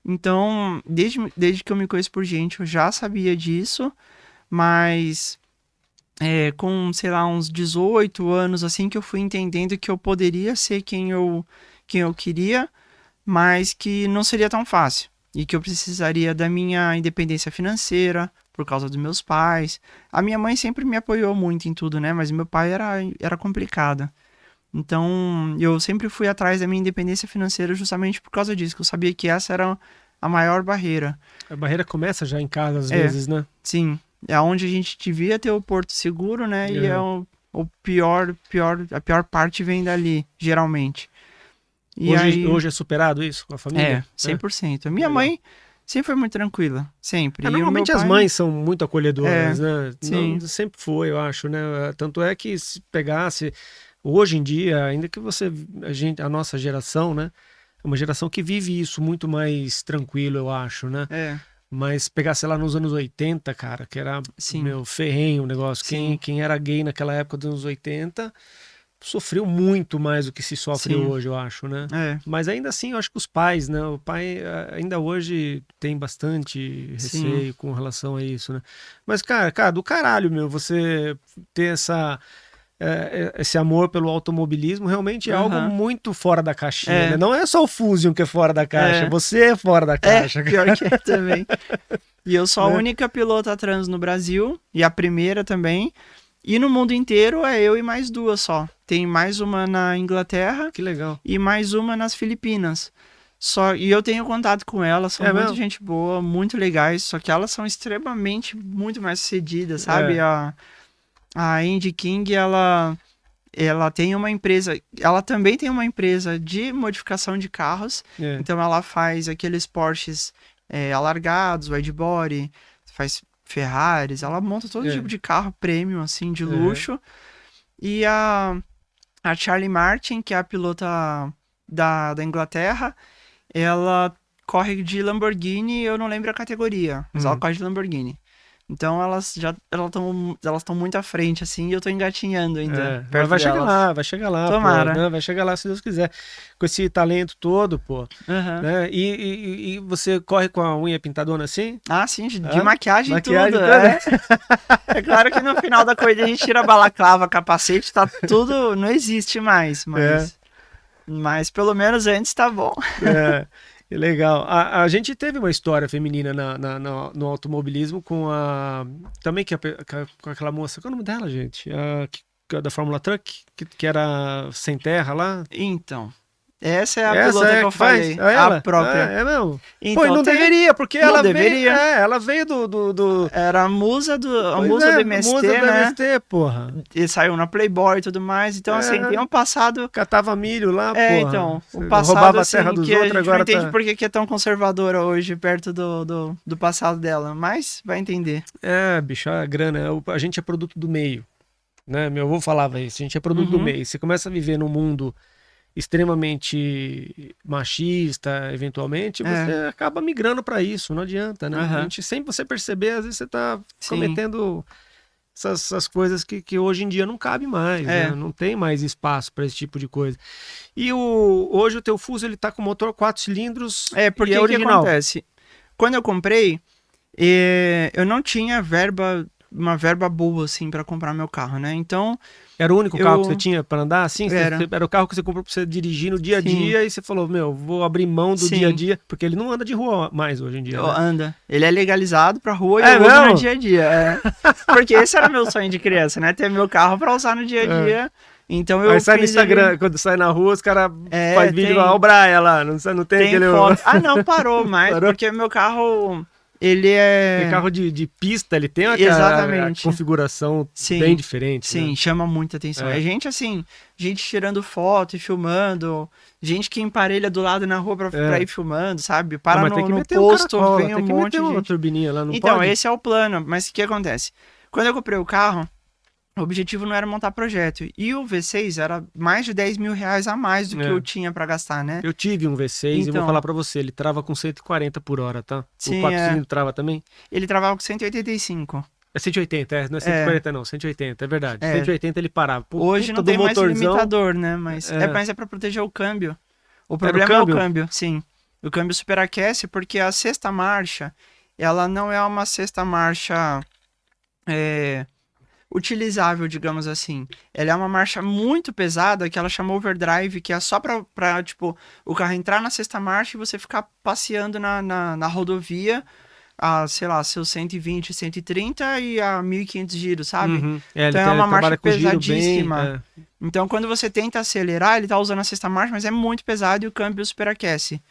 Então, desde que eu me conheço por gente, eu já sabia disso, mas com, sei lá, uns 18 anos, assim, que eu fui entendendo que eu poderia ser quem eu queria, mas que não seria tão fácil. E que eu precisaria da minha independência financeira, por causa dos meus pais. A minha mãe sempre me apoiou muito em tudo, né? Mas meu pai era complicado. Então, eu sempre fui atrás da minha independência financeira justamente por causa disso, que eu sabia que essa era a maior barreira. A barreira começa já em casa, às É, vezes, né? sim. É onde a gente devia ter o porto seguro, né? E É. o a pior parte vem dali, geralmente. E aí, Hoje é superado isso com a família? 100%. A minha Legal. mãe sempre foi muito tranquila, sempre. E o meu Normalmente as pai, mães são muito acolhedoras, né? Não, sim, sempre foi, eu acho, né? Tanto é que se pegasse hoje em dia, ainda que a nossa geração, né? É uma geração que vive isso muito mais tranquilo, eu acho, né? é, Mas pegasse lá nos anos 80, cara, que era, sim, meu, ferrenho o negócio. sim, Quem era gay naquela época dos anos 80 sofreu muito mais do que se sofre sim, hoje, eu acho, né? é, Mas ainda assim, eu acho que os pais, né? O pai ainda hoje tem bastante sim, receio com relação a isso, né? Mas, cara, do caralho, meu, você ter esse amor pelo automobilismo realmente é algo muito fora da caixinha, né? Não é só o Fusion que é fora da caixa, você é fora da caixa. Pior que é também. E eu sou a única pilota trans no Brasil, e a primeira também. E no mundo inteiro é eu e mais 2 só. Tem mais uma na Inglaterra. Que legal. E mais uma nas Filipinas. E eu tenho contato com elas, são muito gente boa, muito legais, só que elas são extremamente muito mais sucedidas, sabe? A Indy King, ela tem uma empresa, ela também tem uma empresa de modificação de carros, então ela faz aqueles Porsches alargados, wide body, faz Ferraris, ela monta todo tipo de carro premium, assim, de luxo. E a Charlie Martin, que é a pilota da Inglaterra, ela corre de Lamborghini, eu não lembro a categoria, mas ela corre de Lamborghini. Então elas estão muito à frente, assim, e eu tô engatinhando ainda. Mas vai chegar lá. Tomara. Pô, né? Vai chegar lá se Deus quiser. Com esse talento todo, pô. Né? E você corre com a unha pintadona assim? Ah, sim, de maquiagem e tudo. É claro que no final da corrida a gente tira a balaclava, capacete, tá tudo, não existe mais, mas pelo menos antes tá bom. Legal. A gente teve uma história feminina no automobilismo com também com aquela moça. Qual é o nome dela, gente? Da Fórmula Truck, que era sem terra lá. Então, essa é a pilota que eu falei. A própria. É mesmo? Então, não deveria, porque ela deveria. Ela veio do... Era a musa do MST, musa do né? MST, porra. E saiu na Playboy e tudo mais. Então, assim, tem um passado... Catava milho lá, porra. Então, o passado, roubava assim, a terra dos que outros, a gente agora não entende por que é tão conservadora hoje, perto do passado dela. Mas vai entender. Bicho, a grana, a gente é produto do meio. Né? Meu avô falava isso, a gente é produto do meio. Você começa a viver num mundo extremamente machista, eventualmente, você acaba migrando para isso, não adianta, né? A gente, sem você perceber, às vezes você tá cometendo essas coisas que hoje em dia não cabe mais, né? Não tem mais espaço para esse tipo de coisa. E hoje o teu Fuso, ele tá com motor 4 cilindros porque e é original. O que acontece? Quando eu comprei, eu não tinha uma verba boa, assim, para comprar meu carro, né? Então... Era o único carro que você tinha para andar assim? Era o carro que você comprou para você dirigir no dia a dia e você falou, vou abrir mão do dia a dia, porque ele não anda de rua mais hoje em dia, né? Anda. Ele é legalizado pra rua e eu uso no dia a dia. Porque esse era meu sonho de criança, né? Ter meu carro para usar no dia a dia. Então eu sai no Instagram, quando sai na rua, os caras fazem vídeo, ó, o Braia lá, não tem aquele... foto. Não, parou mais, porque meu carro... Ele é... Tem carro de pista, ele tem a configuração bem diferente. Sim, chama muita atenção. É gente assim, gente tirando foto e filmando, gente que emparelha do lado na rua pra ir filmando, sabe? Para no posto, vem um monte de gente. Uma turbininha lá, não então, pode? Esse é o plano, mas o que acontece? Quando eu comprei o carro, o objetivo não era montar projeto. E o V6 era mais de 10 mil reais a mais do que eu tinha pra gastar, né? Eu tive um V6 e vou falar pra você, ele trava com 140 por hora, tá? Sim, o 4 cilindros trava também? Ele travava com 185. É 180, não é 140 não, 180, é verdade. 180 ele parava. Hoje não tem mais limitador, né? Mas é pra proteger o câmbio. O problema é o câmbio, sim. O câmbio superaquece porque a sexta marcha, ela não é uma sexta marcha... utilizável, digamos assim. Ela é uma marcha muito pesada que ela chama overdrive, que é só pra tipo, o carro entrar na sexta marcha e você ficar passeando na rodovia a, sei lá, seus 120, 130 e a 1.500 giros, sabe? Então é uma marcha pesadíssima. Então quando você tenta acelerar, ele tá usando a sexta marcha, mas é muito pesado e o câmbio superaquece.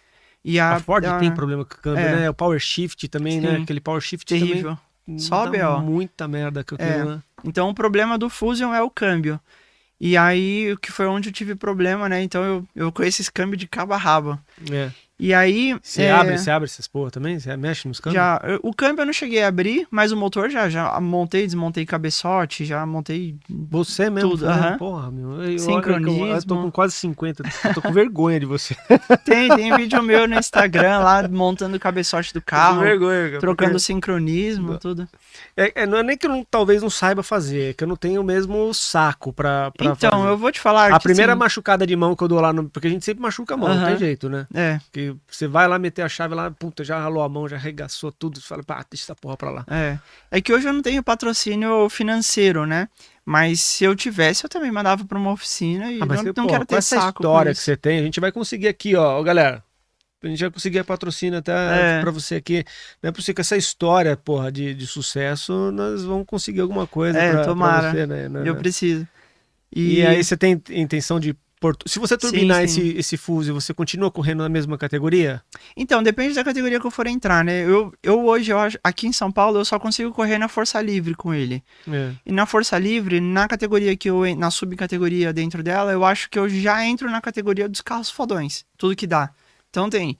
E a Ford tem problema com o câmbio, né? O power shift também, né? Aquele power shift terrível. Também só dá muita merda com aquilo, né? Então o problema do Fusion é o câmbio. E aí, que foi onde eu tive problema, né? Então eu conheço esse câmbio de cabo a rabo. E aí... Você abre essas porra também? Você mexe nos câmbios? O câmbio eu não cheguei a abrir, mas o motor já montei, desmontei cabeçote, já montei... Você mesmo? Tudo, Porra, meu. Sincronismo. Eu tô com quase 50, eu tô com vergonha de você. Tem vídeo meu no Instagram lá, montando o cabeçote do carro. Com vergonha, trocando sincronismo, tudo. Não é nem que eu talvez não saiba fazer, é que eu não tenho o mesmo saco pra então, fazer. eu vou te falar a primeira machucada de mão que eu dou lá, porque a gente sempre machuca a mão, não tem jeito, né? Que que você vai lá meter a chave lá, puta, já ralou a mão, já arregaçou tudo, você fala, pá, deixa essa porra pra lá. É que hoje eu não tenho patrocínio financeiro, né? Mas se eu tivesse, eu também mandava pra uma oficina e Mas não quero ter com essa saco com história que isso. você tem, a gente vai conseguir aqui, ó, galera. A gente vai conseguir a patrocínio até pra você aqui. Não é possível que essa história, porra, de sucesso, nós vamos conseguir alguma coisa pra Tomara. você, né? Eu preciso. E aí você tem intenção de... Se você turbinar Sim. esse fuzil, você continua correndo na mesma categoria? Então, depende da categoria que eu for entrar, né? Eu hoje, eu acho, aqui em São Paulo, eu só consigo correr na Força Livre com ele. É. E na Força Livre, na categoria na subcategoria dentro dela, eu acho que eu já entro na categoria dos carros fodões. Tudo que dá. Então tem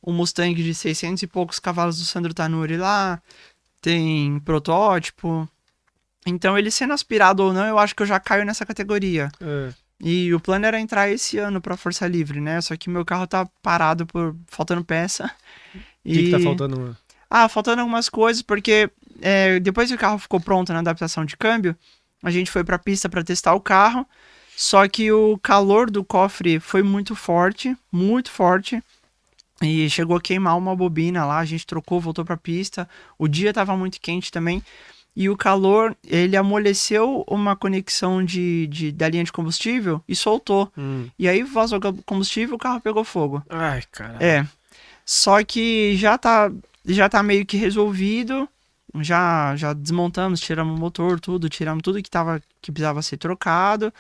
o Mustang de 600 e poucos cavalos do Sandro Tanuri lá, tem protótipo. Então ele sendo aspirado ou não, eu acho que eu já caio nessa categoria. E o plano era entrar esse ano pra Força Livre, né? Só que meu carro tá parado faltando peça. O que tá faltando? Faltando algumas coisas, porque depois que o carro ficou pronto na adaptação de câmbio, a gente foi pra pista pra testar o carro. Só que o calor do cofre foi muito forte. E chegou a queimar uma bobina lá, a gente trocou, voltou pra pista. O dia tava muito quente também. E o calor, ele amoleceu uma conexão da linha de combustível e soltou. E aí vazou o combustível e o carro pegou fogo. Ai, caralho. Só que já tá meio que resolvido. Já desmontamos, tiramos o motor, tiramos tudo que precisava ser trocado.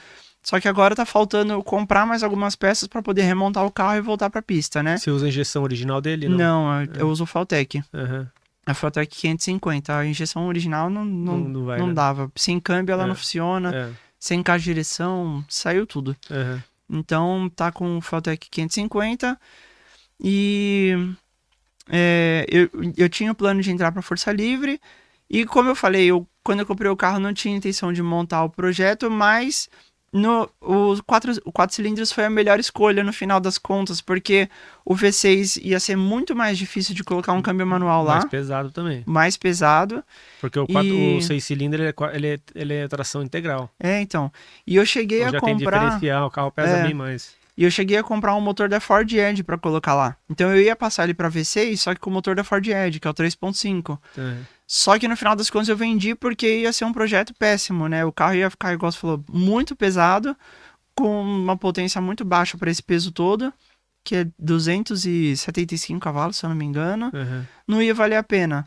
Só que agora tá faltando comprar mais algumas peças para poder remontar o carro e voltar pra pista, né? Você usa a injeção original dele? Não, eu uso o Faltec. Uhum. A Faltec 550. A injeção original não vai, né? dava. Sem câmbio ela não funciona. Sem caixa de direção, saiu tudo. Então tá com o Faltec 550. E eu tinha o plano de entrar pra Força Livre. E como eu falei, quando eu comprei o carro não tinha intenção de montar o projeto, mas... o 4 cilindros foi a melhor escolha no final das contas, porque o V6 ia ser muito mais difícil de colocar um câmbio manual lá. Mais pesado também. Mais pesado. Porque o 6 cilindros ele é tração integral. Então. E eu cheguei a já comprar... tem diferencial, o carro pesa bem mais. E eu cheguei a comprar um motor da Ford Edge pra colocar lá. Então eu ia passar ele pra V6, só que com o motor da Ford Edge, que é o 3.5. Só que no final das contas eu vendi porque ia ser um projeto péssimo, né? O carro ia ficar, igual você falou, muito pesado, com uma potência muito baixa para esse peso todo, que é 275 cavalos, se eu não me engano. Não ia valer a pena.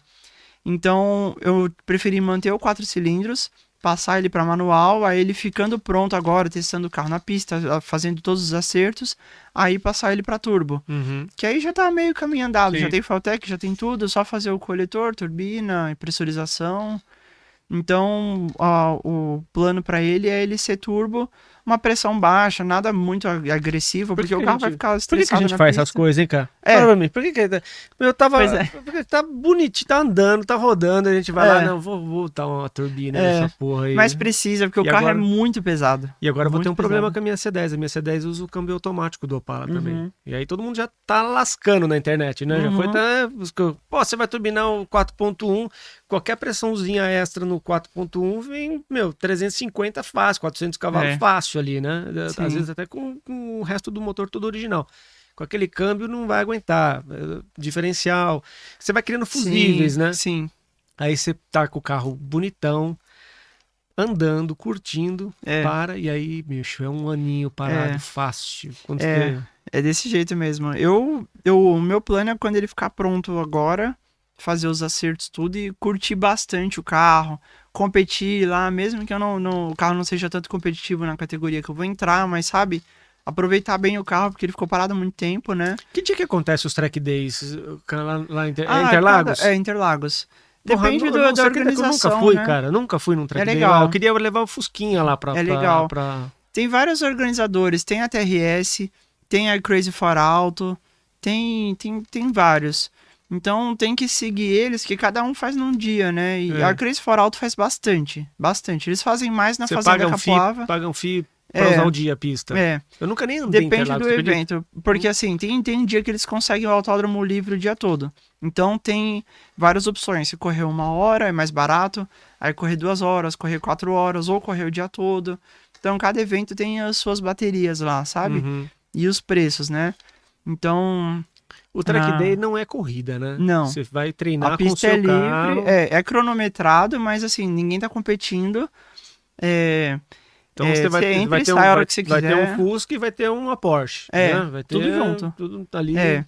Então eu preferi manter o 4 cilindros, passar ele para manual, aí ele ficando pronto agora, testando o carro na pista, fazendo todos os acertos, aí passar ele para turbo. Que aí já tá meio caminho andado, já tem Faltec, já tem tudo, só fazer o coletor, turbina e pressurização. Então, o plano para ele é ele ser turbo, uma pressão baixa, nada muito agressivo, porque o carro vai ficar estressado. Por que a gente faz essas coisas, hein, cara? Fala pra mim, por que eu tava... Porque tá bonitinho, tá andando, tá rodando, a gente vai lá, não, vou botar uma turbina nessa porra aí. Mas precisa, porque o carro é muito pesado. E agora eu vou ter um problema com a minha C10. A minha C10 usa o câmbio automático do Opala também. E aí todo mundo já tá lascando na internet, né? Já foi, pô, você vai turbinar o 4.1, qualquer pressãozinha extra no 4.1 vem, 350 fácil, 400 cavalos fácil ali, né? Sim. Às vezes até com o resto do motor todo original. Com aquele câmbio não vai aguentar. Diferencial. Você vai criando fusíveis, né? Sim. Aí você tá com o carro bonitão, andando, curtindo, e aí, bicho, é um aninho parado fácil. É desse jeito mesmo. O meu plano é quando ele ficar pronto agora, fazer os acertos tudo e curtir bastante o carro, competir lá, mesmo que o carro não seja tanto competitivo na categoria que eu vou entrar, mas sabe, aproveitar bem o carro, porque ele ficou parado há muito tempo, né? Que dia que acontece os track days lá em Interlagos? Interlagos. Depende da organização, eu nunca fui, né? cara. Nunca fui num track day. Legal. Eu queria levar o Fusquinha lá pra... É legal. Pra... Tem vários organizadores. Tem a TRS, tem a Crazy for Auto, tem vários. Então tem que seguir eles, que cada um faz num dia, né? E a Crazy for Auto faz bastante. Eles fazem mais na Fazenda Capoava. Paga um FII pra usar o dia a pista. Eu nunca nem andei em Interlagos. Depende do evento. Porque assim, tem dia que eles conseguem o autódromo livre o dia todo. Então tem várias opções. Se correr 1 hora é mais barato. Aí correr 2 horas, correr 4 horas ou correr o dia todo. Então cada evento tem as suas baterias lá, sabe? E os preços, né? Então, O track day não é corrida, né? não. Você vai A treinar com o pista é seu livre, carro. é cronometrado, mas assim, ninguém tá competindo. Então você Você entra vai e ter sai a hora que você vai ter um quiser. Fusca e vai ter uma Porsche, né? Vai Tudo ter junto. tudo ali. É.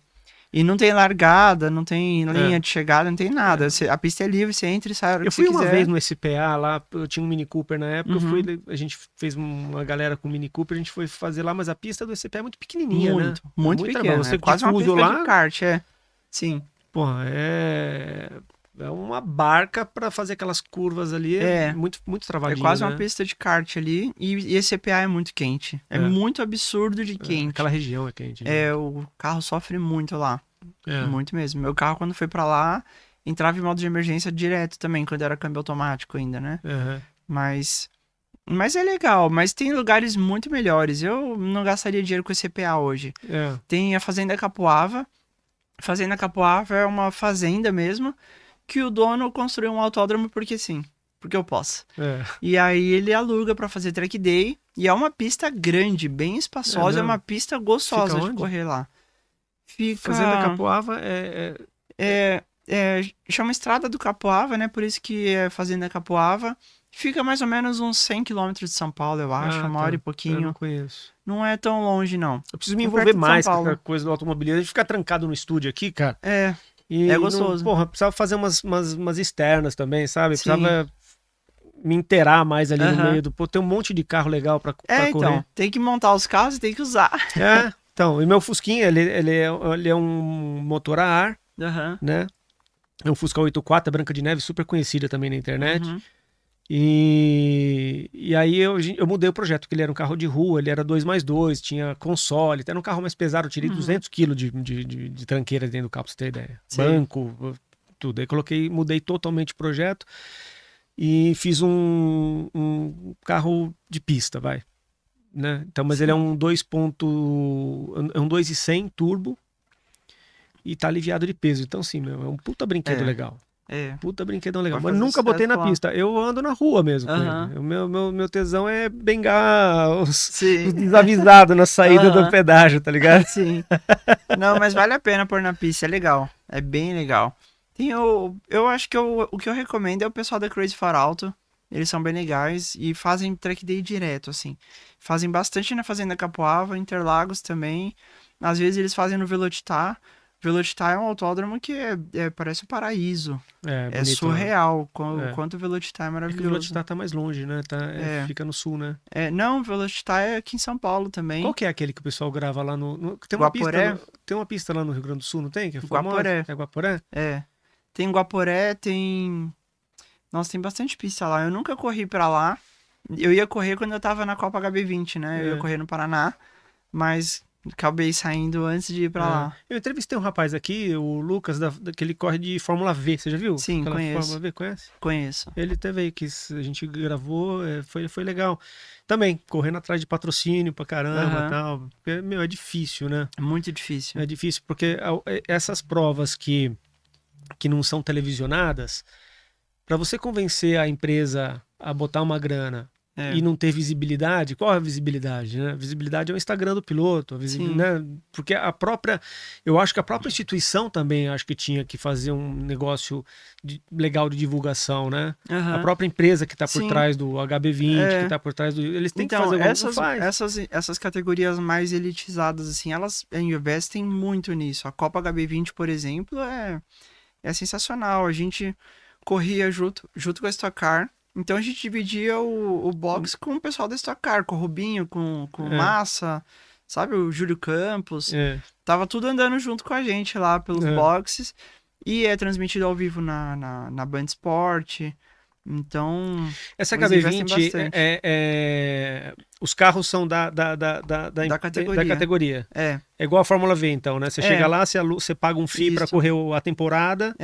E não tem largada, não tem linha É. de chegada, não tem nada. A pista é livre, você entra e sai a hora Eu que você fui uma quiser. vez no SPA lá, eu tinha um Mini Cooper na época, Uhum. a gente fez uma galera com Mini Cooper, a gente foi fazer lá, mas a pista do SPA é muito pequenininha, né? Muito Muito trabalho. pequeno. Você É quase uma difuso pista de lá, kart, Sim. porra, é uma barca pra fazer aquelas curvas ali, muito É travadinho, quase uma né? pista de kart ali. E esse EPA é muito quente. É muito absurdo de quente. Aquela região é quente. Né? O carro sofre muito lá. É. Muito mesmo. Meu carro, quando foi pra lá, entrava em modo de emergência direto também, quando era câmbio automático ainda, né? Uhum. Mas é legal, mas tem lugares muito melhores. Eu não gastaria dinheiro com esse EPA hoje. É. Tem a Fazenda Capoava. Fazenda Capoava é uma fazenda mesmo, que o dono construiu um autódromo porque sim, porque eu posso. É. E aí ele aluga pra fazer track day, e é uma pista grande, bem espaçosa, é uma pista gostosa de correr lá. Fazenda Capoava chama Estrada do Capoava, né? Por isso que é Fazenda Capoava. Fica mais ou menos uns 100 quilômetros de São Paulo, eu acho, uma hora e pouquinho. Eu não conheço. Não é tão longe, não. Eu preciso me envolver mais com a coisa do automobilismo. A gente ficar trancado no estúdio aqui, cara. É gostoso. Porra, precisava fazer umas externas também, sabe? Sim. Precisava me inteirar mais ali no meio do... Pô, tem um monte de carro legal pra correr. Então, tem que montar os carros e tem que usar. Então, e meu Fusquinha, ele é um motor a ar, né? É um Fusca 84, Branca de Neve, super conhecida também na internet. E aí eu mudei o projeto, porque ele era um carro de rua, ele era 2+2, tinha console, era um carro mais pesado, eu tirei 200 kg de tranqueira dentro do carro, pra você ter ideia. Sim. Banco, tudo. Aí mudei totalmente o projeto e fiz um carro de pista, vai. Né? Então, mas Sim. Ele é um 2.100 turbo e tá aliviado de peso. Então, sim, é um puta brinquedo legal. Puta brinquedão legal. Mas nunca botei na pista. Eu ando na rua mesmo com ele. O meu tesão é bengar os desavisados na saída do pedágio, tá ligado? Sim. Não, mas vale a pena pôr na pista. É legal. É bem legal. Eu acho que o que eu recomendo é o pessoal da Crazy for Auto. Eles são bem legais e fazem track day direto, assim. Fazem bastante na Fazenda Capoava, Interlagos também. Às vezes eles fazem no Velocitar. Velocitar é um autódromo que parece o paraíso. É surreal quanto o Velocitar é maravilhoso. O Velocitar tá mais longe, né? Fica no sul, né? Não, o Velocitar é aqui em São Paulo também. Qual que é aquele que o pessoal grava lá tem Guaporé? Tem uma pista lá no Rio Grande do Sul, não tem? Que é Guaporé. É Guaporé? Tem Guaporé, tem... Nossa, tem bastante pista lá. Eu nunca corri pra lá. Eu ia correr quando eu tava na Copa HB20, né? Eu ia correr no Paraná, mas... Acabei saindo antes de ir pra lá. Eu entrevistei um rapaz aqui, o Lucas, que ele corre de Fórmula V, você já viu? Sim, conheço. Fórmula V, conhece? Conheço. Ele teve aí, que a gente gravou, foi legal. Também, correndo atrás de patrocínio pra caramba e tal. Porque, é difícil, né? É muito difícil. É difícil, porque essas provas que não são televisionadas, pra você convencer a empresa a botar uma grana e não ter visibilidade, qual é a visibilidade? Né? A visibilidade é o Instagram do piloto, né? Porque eu acho que a própria instituição também acho que tinha que fazer um negócio legal de divulgação, né? A própria empresa que está por trás do HB20, que está por trás do... Eles têm que fazer essas categorias mais elitizadas, assim, elas investem muito nisso. A Copa HB20, por exemplo, é sensacional. A gente corria junto com a Stock Car. Então a gente dividia o box com o pessoal da Stock Car, com o Rubinho, com o Massa, sabe? O Júlio Campos. Tava tudo andando junto com a gente lá pelos boxes. E é transmitido ao vivo na Band Sport. Então. Essa HB20 os carros são da categoria. É igual a Fórmula V, então, né? Você chega lá, você paga um FII para correr a temporada.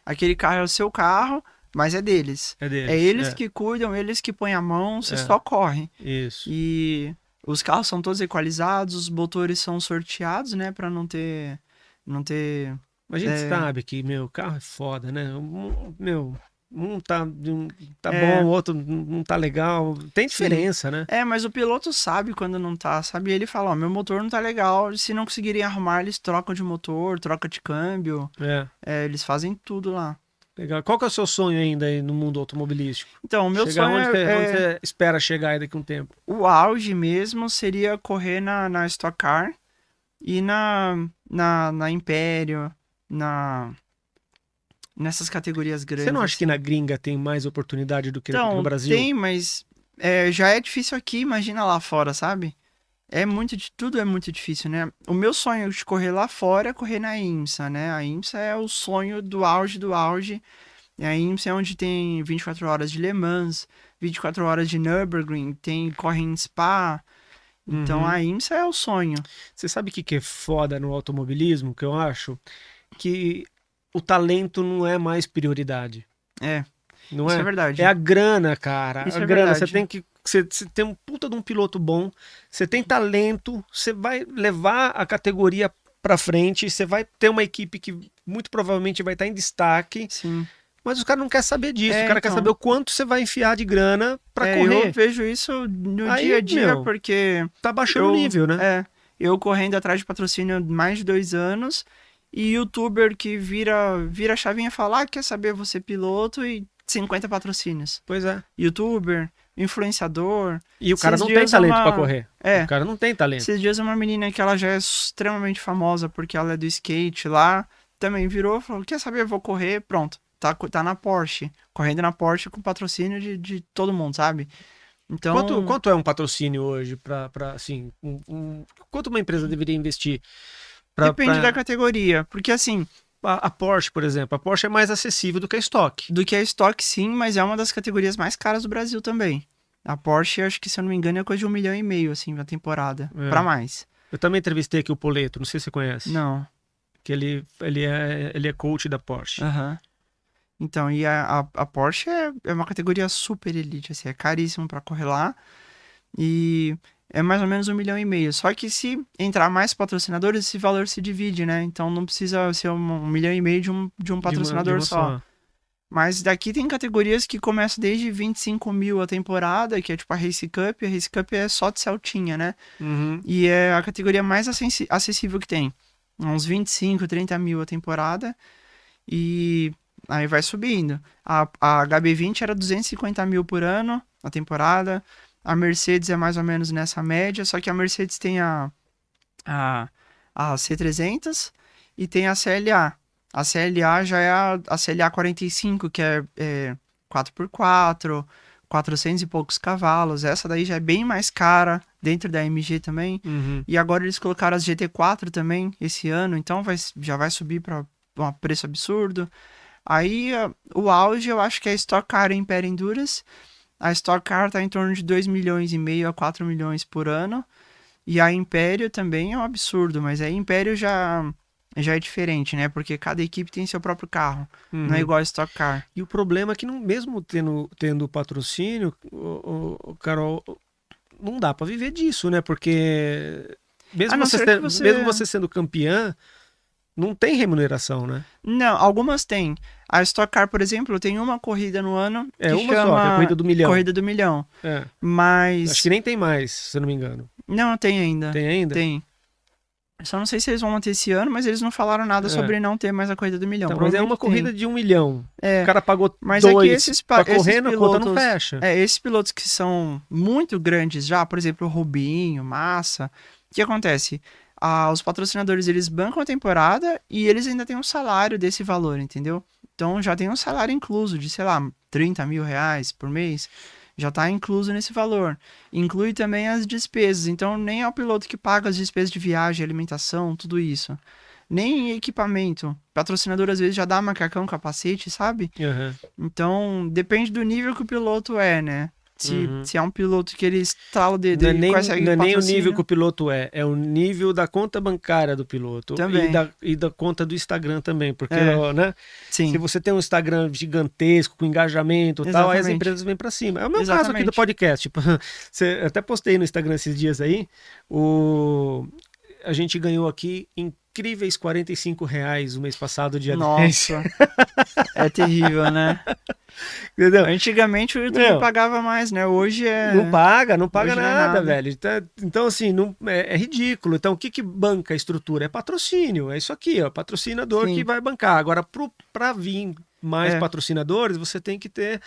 Aquele carro é o seu carro. Mas é deles. É eles que cuidam, eles que põem a mão, você só corre. Isso. E os carros são todos equalizados, os motores são sorteados, né? Pra não ter... A gente sabe que, carro é foda, né? um tá bom, o outro não tá legal. Tem diferença, né? Mas o piloto sabe quando não tá, sabe? Ele fala, ó, meu motor não tá legal, se não conseguirem arrumar, eles trocam de motor, troca de câmbio, eles fazem tudo lá. Legal. Qual que é o seu sonho ainda aí no mundo automobilístico? Então, o meu Chegar sonho onde você espera chegar aí daqui a um tempo? O auge mesmo seria correr na Stock Car e na Império, nessas categorias grandes. Você não acha assim. que na gringa tem mais oportunidade do que Então, no Brasil? tem, mas já é difícil aqui, imagina lá fora, sabe? Tudo é muito difícil, né? O meu sonho de correr lá fora é correr na IMSA, né? A IMSA é o sonho do auge do auge. E a IMSA é onde tem 24 horas de Le Mans, 24 horas de Nürburgring, corre em Spa. Então a IMSA é o sonho. Você sabe o que é foda no automobilismo, que eu acho? Que o talento não é mais prioridade. Não isso é? é verdade. É a grana, cara. Isso a é grana, verdade. você tem um puta de um piloto bom, você tem talento, você vai levar a categoria pra frente, você vai ter uma equipe que muito provavelmente vai estar em destaque. Sim. Mas os caras não querem saber disso. O cara quer saber o quanto você vai enfiar de grana pra correr. Eu vejo isso no Aí, dia a dia, meu, porque... Tá baixando o nível, né? Eu correndo atrás de patrocínio há mais de 2 anos, e youtuber que vira a chavinha e fala, quer saber, você piloto e 50 patrocínios. Pois é. Youtuber, influenciador... E o cara não tem talento pra correr. O cara não tem talento. Esses dias uma menina que ela já é extremamente famosa porque ela é do skate lá, também virou e falou, quer saber, eu vou correr, pronto. Tá na Porsche, correndo na Porsche com patrocínio de todo mundo, sabe? Então... Quanto é um patrocínio hoje pra assim, quanto uma empresa deveria investir? Depende da categoria, porque assim... A Porsche, por exemplo, a Porsche é mais acessível do que a Stock. Do que a Stock, sim, mas é uma das categorias mais caras do Brasil também. A Porsche, acho que, se eu não me engano, é coisa de 1,5 milhão, assim, na temporada, pra mais. Eu também entrevistei aqui o Poleto, não sei se você conhece. Não. Que ele é coach da Porsche. Então, e a Porsche é uma categoria super elite, assim, é caríssimo pra correr lá. E é mais ou menos 1,5 milhão. Só que se entrar mais patrocinadores, esse valor se divide, né? Então não precisa ser 1,5 milhão de um patrocinador de uma só. Mas daqui tem categorias que começam desde 25 mil a temporada, que é tipo a Race Cup. A Race Cup é só de Celtinha, né? E é a categoria mais acessível que tem. Uns 25, 30 mil a temporada. E... aí vai subindo. A HB20 era 250 mil por ano na temporada. A Mercedes é mais ou menos nessa média. Só que a Mercedes tem a C300 e tem a CLA. A CLA já é a CLA 45, que é 4x4, 400 e poucos cavalos. Essa daí já é bem mais cara, dentro da AMG também. E agora eles colocaram as GT4 também esse ano. Então já vai subir para um preço absurdo. Aí, o auge, eu acho que é a Stock Car Império Endurance. A Stock Car está em torno de 2,5 milhões a 4 milhões por ano. E a Império também é um absurdo, mas a Império já é diferente, né? Porque cada equipe tem seu próprio carro. Não é igual a Stock Car. E o problema é que, mesmo tendo patrocínio, Carol, não dá para viver disso, né? Porque mesmo você sendo campeã, não tem remuneração, né? Não, algumas tem. A Stock Car, por exemplo, tem uma corrida no ano que uma chama só, que é a Corrida do Milhão. Corrida do Milhão. Mas... acho que nem tem mais, se eu não me engano. Não, tem ainda. Tem ainda? Tem. Só não sei se eles vão manter esse ano, mas eles não falaram nada sobre não ter mais a Corrida do Milhão. Então, mas é uma corrida de 1 milhão. O cara pagou mas 2 é que esses pra correr, na pilotos, conta não fecha. Esses pilotos que são muito grandes já, por exemplo, o Rubinho, Massa, o que acontece? Os patrocinadores, eles bancam a temporada e eles ainda têm um salário desse valor, entendeu? Então já tem um salário incluso de, sei lá, 30 mil reais por mês. Já está incluso nesse valor. Inclui também as despesas. Então nem é o piloto que paga as despesas de viagem, alimentação, tudo isso. Nem equipamento. O patrocinador às vezes já dá macacão, capacete, sabe? Então depende do nível que o piloto é, né? Se é um piloto que ele estrala o dedo e consegue não é nem o nível que o piloto é o nível da conta bancária do piloto. Também. E da conta do Instagram também, porque, né? Sim. Se você tem um Instagram gigantesco, com engajamento e tal, aí as empresas vêm pra cima. É o meu caso aqui do podcast. Tipo, até postei no Instagram esses dias aí, a gente ganhou aqui incríveis R$ 45 o mês passado de AdSense. Nossa, é terrível, né? Entendeu? Antigamente o YouTube Meu, pagava mais, né? Hoje não paga hoje não é nada, nada. velho. Então, assim, não, é ridículo. Então, o que banca a estrutura? É patrocínio. É isso aqui, ó. Patrocinador que Sim, vai bancar. Agora, pra vir mais é. patrocinadores, você tem que ter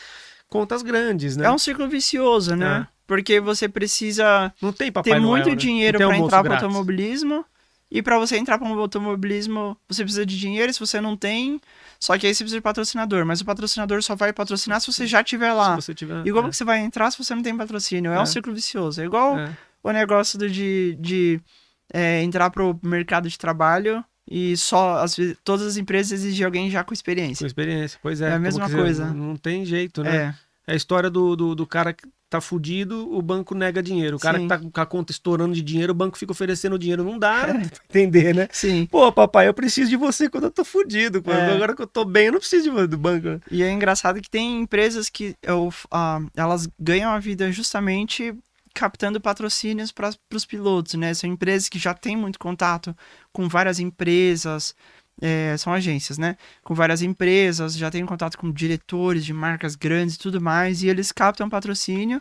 contas grandes, É né? um ciclo vicioso, É. né? Porque você precisa Não tem ter Papai muito Noel, né? Não dinheiro tem para almoço entrar para o grátis. automobilismo. E para você entrar para o automobilismo, você precisa de dinheiro. Se você não tem, só que aí você precisa de patrocinador. Mas o patrocinador só vai patrocinar se você já estiver Se lá. você tiver. E como que você vai entrar se você não tem patrocínio? É um É, ciclo vicioso. É igual é. o negócio de entrar pro mercado de trabalho e só todas as empresas exigem alguém já com Com experiência. experiência. Pois É é. a Como que mesma dizer, não, coisa. não tem jeito, né? É, É a história do cara que tá fudido, o banco nega dinheiro. O cara que sim. tá com a conta estourando de dinheiro, o banco fica oferecendo dinheiro. Não dá pra entender, né? Sim. Pô, papai, eu preciso de você quando eu tô fudido. É. Agora que eu tô bem, eu não preciso do banco. Né? E é engraçado que tem empresas que elas ganham a vida justamente captando patrocínios para os pilotos, né? São empresas que já têm muito contato com várias empresas, são agências, né? Com várias empresas, já têm contato com diretores de marcas grandes e tudo mais, e eles captam patrocínio,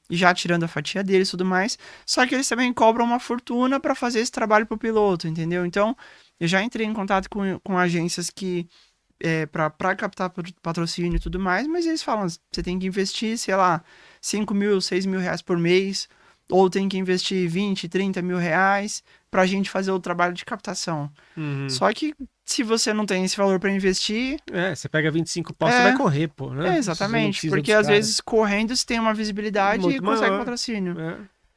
já tirando a fatia deles e tudo mais, só que eles também cobram uma fortuna para fazer esse trabalho para o piloto, entendeu? Então, eu já entrei em contato com agências que para captar patrocínio e tudo mais, mas eles falam, você tem que investir, sei lá, 5 mil, 6 mil reais por mês, ou tem que investir 20, 30 mil reais pra gente fazer o trabalho de captação. Uhum. Só que se você não tem esse valor para investir, É, você pega 25 pau, você vai é, correr, pô, né? Se você não exatamente, precisa porque dos às caras. vezes correndo você tem uma visibilidade e Muito consegue maior. patrocínio.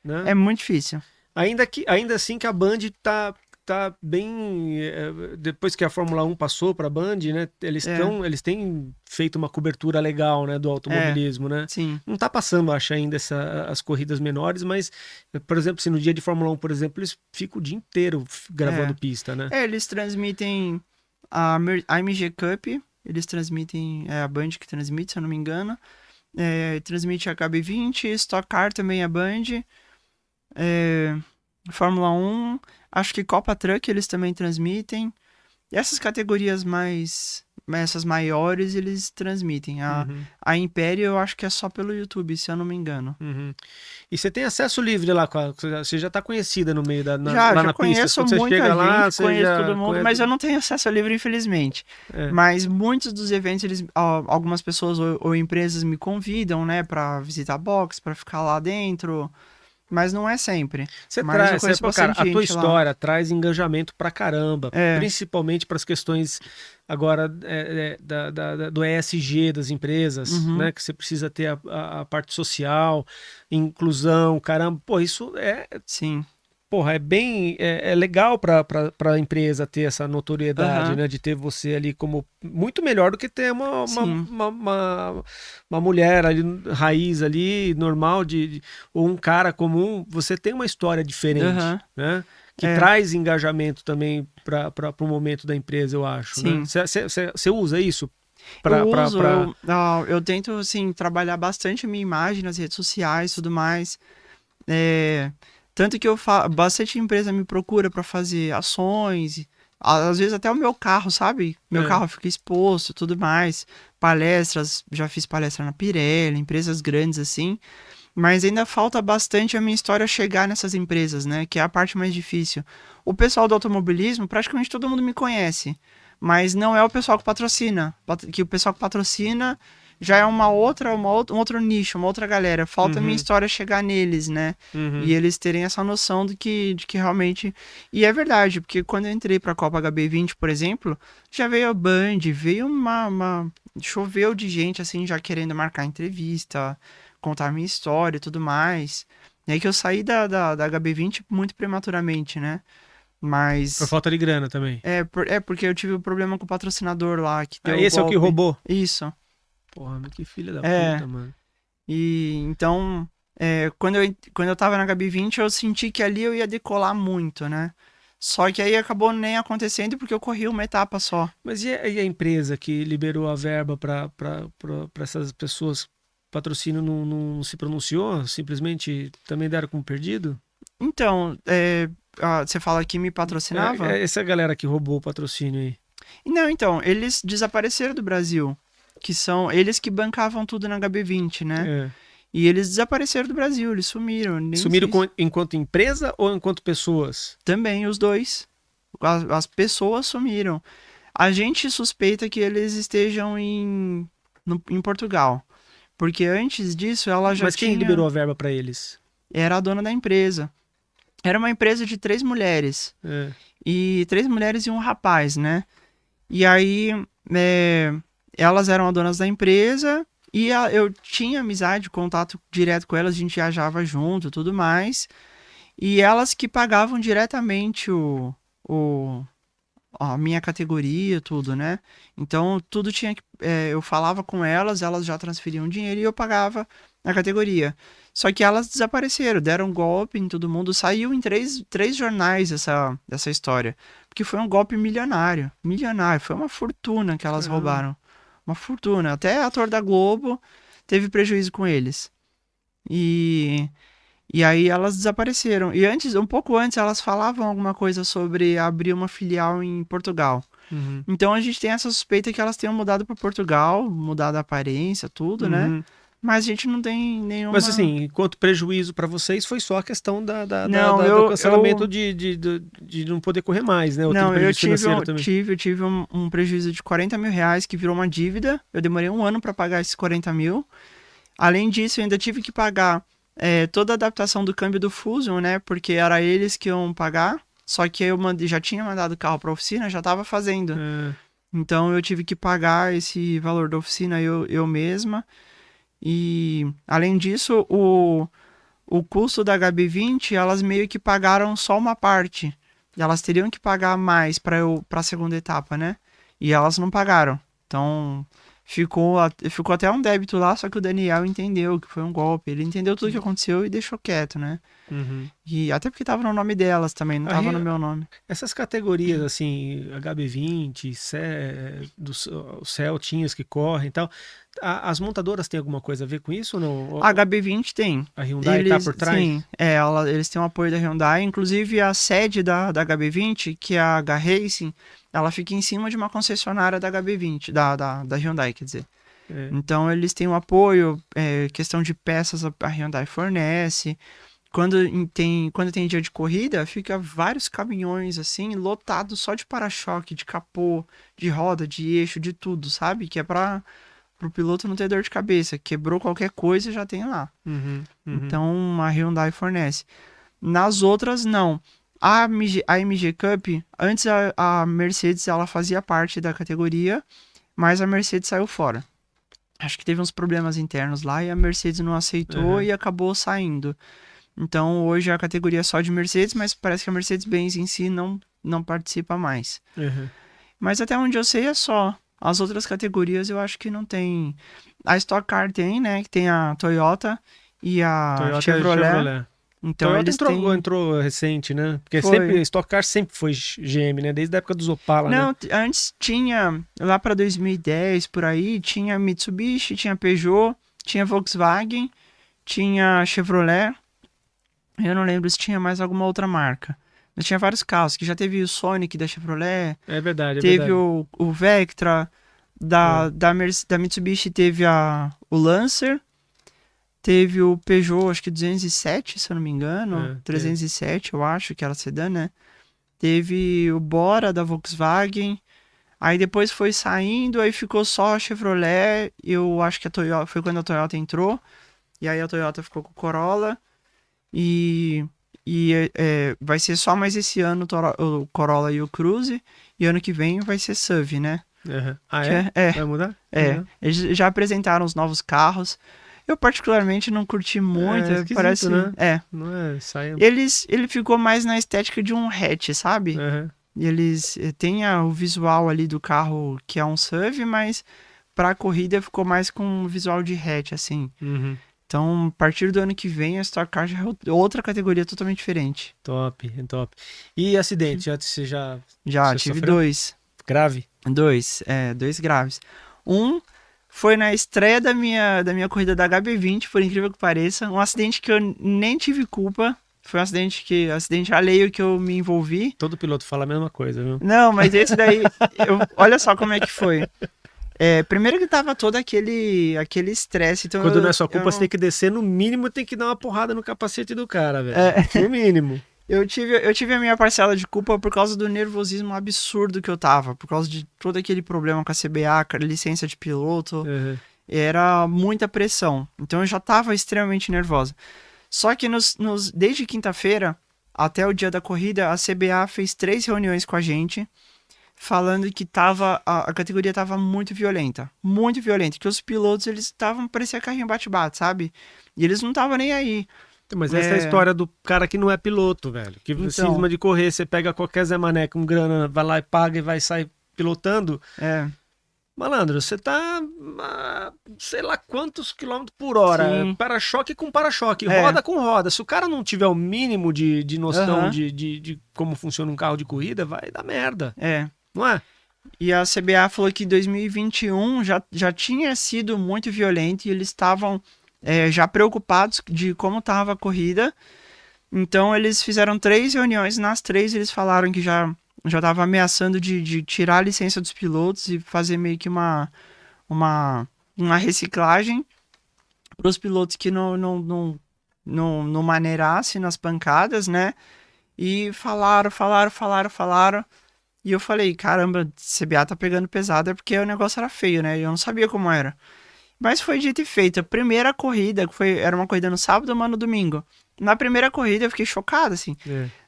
Né? É muito difícil. Ainda assim que a Band tá bem. Depois que a Fórmula 1 passou para a Band, né? É, Eles têm feito uma cobertura legal, né, do automobilismo, né? sim. Não tá passando, acho, ainda as corridas menores, mas, por exemplo, se no dia de Fórmula 1, por exemplo, eles ficam o dia inteiro gravando pista, né? Eles transmitem a MG Cup, eles transmitem, é a Band que transmite, se eu não me engano. Transmite a KB20, Stock Car também é Band. Fórmula 1, acho que Copa Truck eles também transmitem. E essas categorias essas maiores, eles transmitem. Uhum, A Império eu acho que é só pelo YouTube, se eu não me engano. uhum. E você tem acesso livre lá, você já tá conhecida no meio lá Já na pista. conheço Quando você muita chega lá, gente, você conheço todo já mundo, conhece. mas eu não tenho acesso a livre, infelizmente. É. Mas muitos dos eventos, algumas pessoas ou empresas me convidam, né, pra visitar box, pra ficar lá dentro. Mas não é sempre. Mas eu conheço Pô, cara, bastante a tua gente lá. história traz engajamento pra caramba, É, principalmente para as questões agora do ESG das empresas, uhum, né? Que você precisa ter a parte social, inclusão, caramba, pô, isso sim, porra, é legal para a empresa ter essa notoriedade, aham, né? De ter você ali como muito melhor do que ter sim, uma mulher ali, raiz ali, normal, ou um cara comum. Você tem uma história diferente, aham, né? Que é, traz engajamento também para o momento da empresa, eu acho, né? sim. Você usa isso Eu para uso, eu tento, assim, trabalhar bastante a minha imagem nas redes sociais e tudo mais. É, tanto que bastante empresa me procura para fazer ações, às vezes até o meu carro, sabe? Meu carro fica exposto e tudo mais. Palestras, já fiz palestra na Pirelli, empresas grandes assim. Mas ainda falta bastante a minha história chegar nessas empresas, né? Que é a parte mais difícil. O pessoal do automobilismo, praticamente todo mundo me conhece. Mas não é o pessoal que patrocina. Que o pessoal que patrocina já é um outro nicho, uma outra galera. Falta a minha Uhum, história chegar neles, né? E uhum. eles terem essa noção de que realmente. E é verdade, porque quando eu entrei pra Copa HB20, por exemplo, já veio a Band, veio choveu de gente assim, já querendo marcar entrevista, contar minha história e tudo mais. E aí que eu saí da HB20 muito prematuramente, né? Por Mas falta de grana também. porque eu tive um problema com o patrocinador lá, que Ah, deu o esse é o que golpe. roubou. Isso. Porra, mas que filha da É. puta, mano. E então, quando eu tava na HB20, eu senti que ali eu ia decolar muito, né? Só que aí acabou nem acontecendo porque eu corri uma etapa só. Mas e a empresa que liberou a verba para essas pessoas? Patrocínio não se pronunciou? Simplesmente também deram como perdido? Então, você fala que me patrocinava? Essa galera que roubou o patrocínio aí. Não, então, eles desapareceram do Brasil. Que são eles que bancavam tudo na HB20, né? É. E eles desapareceram do Brasil, eles sumiram. Nem Sumiram sei se- enquanto empresa ou enquanto pessoas? Também, os dois. As pessoas sumiram. A gente suspeita que eles estejam em Portugal. Porque antes disso, ela já Mas quem tinha... liberou a verba pra eles? Era a dona da empresa. Era uma empresa de 3 mulheres. É. E 3 mulheres e um rapaz, né? E aí, elas eram as donas da empresa e eu tinha amizade, contato direto com elas, a gente viajava junto e tudo mais. E elas que pagavam diretamente a minha categoria, tudo, né? Então, tudo tinha que... eu falava com elas, elas já transferiam dinheiro e eu pagava a categoria. Só que elas desapareceram, deram um golpe em todo mundo. Saiu em três jornais essa história. Porque foi um golpe milionário. Milionário. Foi uma fortuna que elas roubaram. Uma fortuna. Até ator da Globo teve prejuízo com eles. E aí elas desapareceram. E antes, um pouco antes, elas falavam alguma coisa sobre abrir uma filial em Portugal. Uhum. Então a gente tem essa suspeita que elas tenham mudado para Portugal, mudado a aparência, tudo, né? Uhum. Mas a gente não tem nenhuma... Mas assim, enquanto prejuízo pra vocês foi só a questão Não, do cancelamento de não poder correr mais, né? Ou Não, teve prejuízo financeiro também. eu tive um prejuízo de 40 mil reais que virou uma dívida. Eu demorei um ano para pagar esses 40 mil. Além disso, eu ainda tive que pagar toda a adaptação do câmbio do Fusion, né? Porque era eles que iam pagar. Só que eu já tinha mandado o carro para oficina, já estava fazendo. É. Então eu tive que pagar esse valor da oficina eu mesma. E além disso, o custo da HB20, elas meio que pagaram só uma parte. E elas teriam que pagar mais para a segunda etapa, né? E elas não pagaram. Então ficou até um débito lá, só que o Daniel entendeu que foi um golpe. Ele entendeu tudo que aconteceu e deixou quieto, né? Uhum. E até porque tava no nome delas também, não tava no meu nome. Essas categorias, assim, HB20, os Celtinhas que correm e tal, as montadoras têm alguma coisa a ver com isso ou não? A HB20 tem. A Hyundai tá por trás? Sim, eles têm o apoio da Hyundai. Inclusive, a sede da HB20, que é a H-Racing, ela fica em cima de uma concessionária da HB20, da Hyundai, quer dizer. É. Então, eles têm o apoio, questão de peças a Hyundai fornece. Quando tem dia de corrida, fica vários caminhões, assim, lotados só de para-choque, de capô, de roda, de eixo, de tudo, sabe? Que é para o piloto não ter dor de cabeça. Quebrou qualquer coisa, já tem lá. Uhum. Então, a Hyundai fornece. Nas outras, não. A MG Cup, antes a Mercedes ela fazia parte da categoria, mas a Mercedes saiu fora. Acho que teve uns problemas internos lá e a Mercedes não aceitou e acabou saindo. Então, hoje a categoria é só de Mercedes, mas parece que a Mercedes-Benz em si não participa mais. Uhum. Mas até onde eu sei é só. As outras categorias eu acho que não tem. A Stock Car tem, né? Que tem a Toyota e a Toyota Chevrolet. Então Toyota eles entrou recente, né? Porque Foi. Stock Car sempre foi GM, né? Desde a época dos Opala, Não, né? antes tinha, lá para 2010, por aí, tinha Mitsubishi, tinha Peugeot, tinha Volkswagen, tinha Chevrolet. Eu não lembro se tinha mais alguma outra marca. Mas tinha vários carros, que já teve o Sonic da Chevrolet, É verdade, teve o Vectra, da Mitsubishi teve o Lancer, teve o Peugeot, acho que 207, se eu não me engano, 307 eu acho que era sedã, né? Teve o Bora da Volkswagen, aí depois foi saindo, aí ficou só a Chevrolet, eu acho que a Toyota, foi quando a Toyota entrou, e aí a Toyota ficou com o Corolla, e vai ser só mais esse ano o Corolla e o Cruze, e ano que vem vai ser SUV, né? Uhum. Ah, Vai mudar? Uhum. Eles já apresentaram os novos carros. Eu particularmente não curti muito, parece, né? Não é saindo. Ele ficou mais na estética de um hatch, sabe? Uhum. Eles têm o visual ali do carro que é um SUV, mas pra corrida ficou mais com um visual de hatch, assim. Uhum. Então, a partir do ano que vem, a Stock Car já é outra categoria totalmente diferente. Top. E acidente? Você Já tive sofreu? 2. Grave? 2 graves. Um foi na estreia da minha corrida da HB20, por incrível que pareça. Um acidente que eu nem tive culpa. Foi um acidente alheio que eu me envolvi. Todo piloto fala a mesma coisa, viu? Não, mas esse daí, olha só como é que foi. Primeiro que tava todo aquele estresse. Então Quando não é sua culpa, você tem que descer, no mínimo tem que dar uma porrada no capacete do cara, velho. No mínimo. Eu tive a minha parcela de culpa por causa do nervosismo absurdo que eu tava. Por causa de todo aquele problema com a CBA, com a licença de piloto. Uhum. Era muita pressão. Então eu já tava extremamente nervosa. Só que desde quinta-feira até o dia da corrida, a CBA fez 3 reuniões com a gente, falando que a categoria tava muito violenta. Muito violenta. Que os pilotos, eles estavam, parecia carrinho bate-bate, sabe? E eles não estavam nem aí. Mas essa é a história do cara que não é piloto, velho. Que Então, cisma de correr, você pega qualquer Zé Mané com grana, vai lá e paga e vai sair pilotando. Malandro, você tá sei lá quantos quilômetros por hora. Sim. Para-choque com para-choque, roda com roda. Se o cara não tiver o mínimo de noção de como funciona um carro de corrida, vai dar merda. Não é? E a CBA falou que 2021 já tinha sido muito violento e eles estavam já preocupados de como estava a corrida. Então eles fizeram 3 reuniões. Nas 3 eles falaram que já estava ameaçando de tirar a licença dos pilotos e fazer meio que uma reciclagem para os pilotos que não maneirassem nas pancadas, né? E falaram. E eu falei, caramba, CBA tá pegando pesado, porque o negócio era feio, né? Eu não sabia como era. Mas foi dito e feito. A primeira corrida, era uma corrida no sábado, uma no domingo. Na primeira corrida eu fiquei chocado, assim.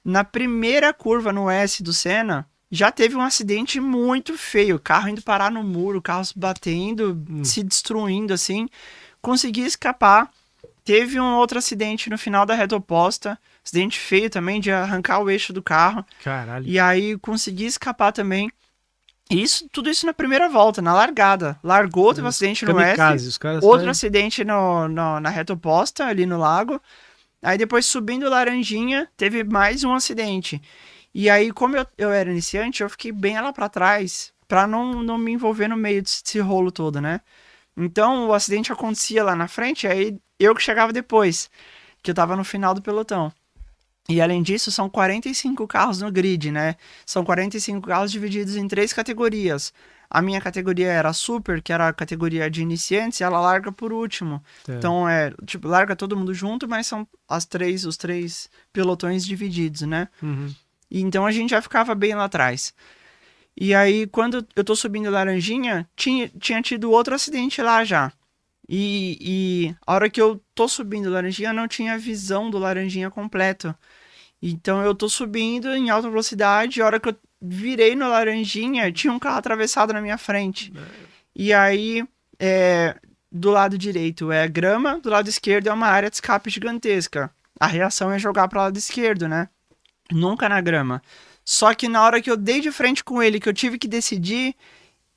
Na primeira curva no S do Senna, já teve um acidente muito feio. O carro indo parar no muro, o carro se batendo, se destruindo, assim. Consegui escapar. Teve um outro acidente no final da reta oposta. Acidente feio também, de arrancar o eixo do carro. Caralho. E aí consegui escapar também. Tudo isso na primeira volta, na largada. Largou, teve um acidente no S. Outro acidente na reta oposta, ali no lago. Aí depois, subindo Laranjinha, teve mais um acidente. E aí, como eu era iniciante, eu fiquei bem lá pra trás, pra não me envolver no meio desse rolo todo, né? Então, o acidente acontecia lá na frente, aí eu que chegava depois, que eu tava no final do pelotão. E além disso, são 45 carros no grid, né? São 45 carros divididos em 3 categorias. A minha categoria era Super, que era a categoria de iniciantes, e ela larga por último. Então, larga todo mundo junto, mas são os 3 pelotões divididos, né? E então a gente já ficava bem lá atrás. E aí, quando eu tô subindo Laranjinha, tinha tido outro acidente lá já. E a hora que eu tô subindo Laranjinha, eu não tinha visão do Laranjinha completo. Então eu tô subindo em alta velocidade, a hora que eu virei no Laranjinha, tinha um carro atravessado na minha frente. E aí, do lado direito é grama, do lado esquerdo é uma área de escape gigantesca. A reação é jogar para o lado esquerdo, né? Nunca na grama. Só que na hora que eu dei de frente com ele, que eu tive que decidir,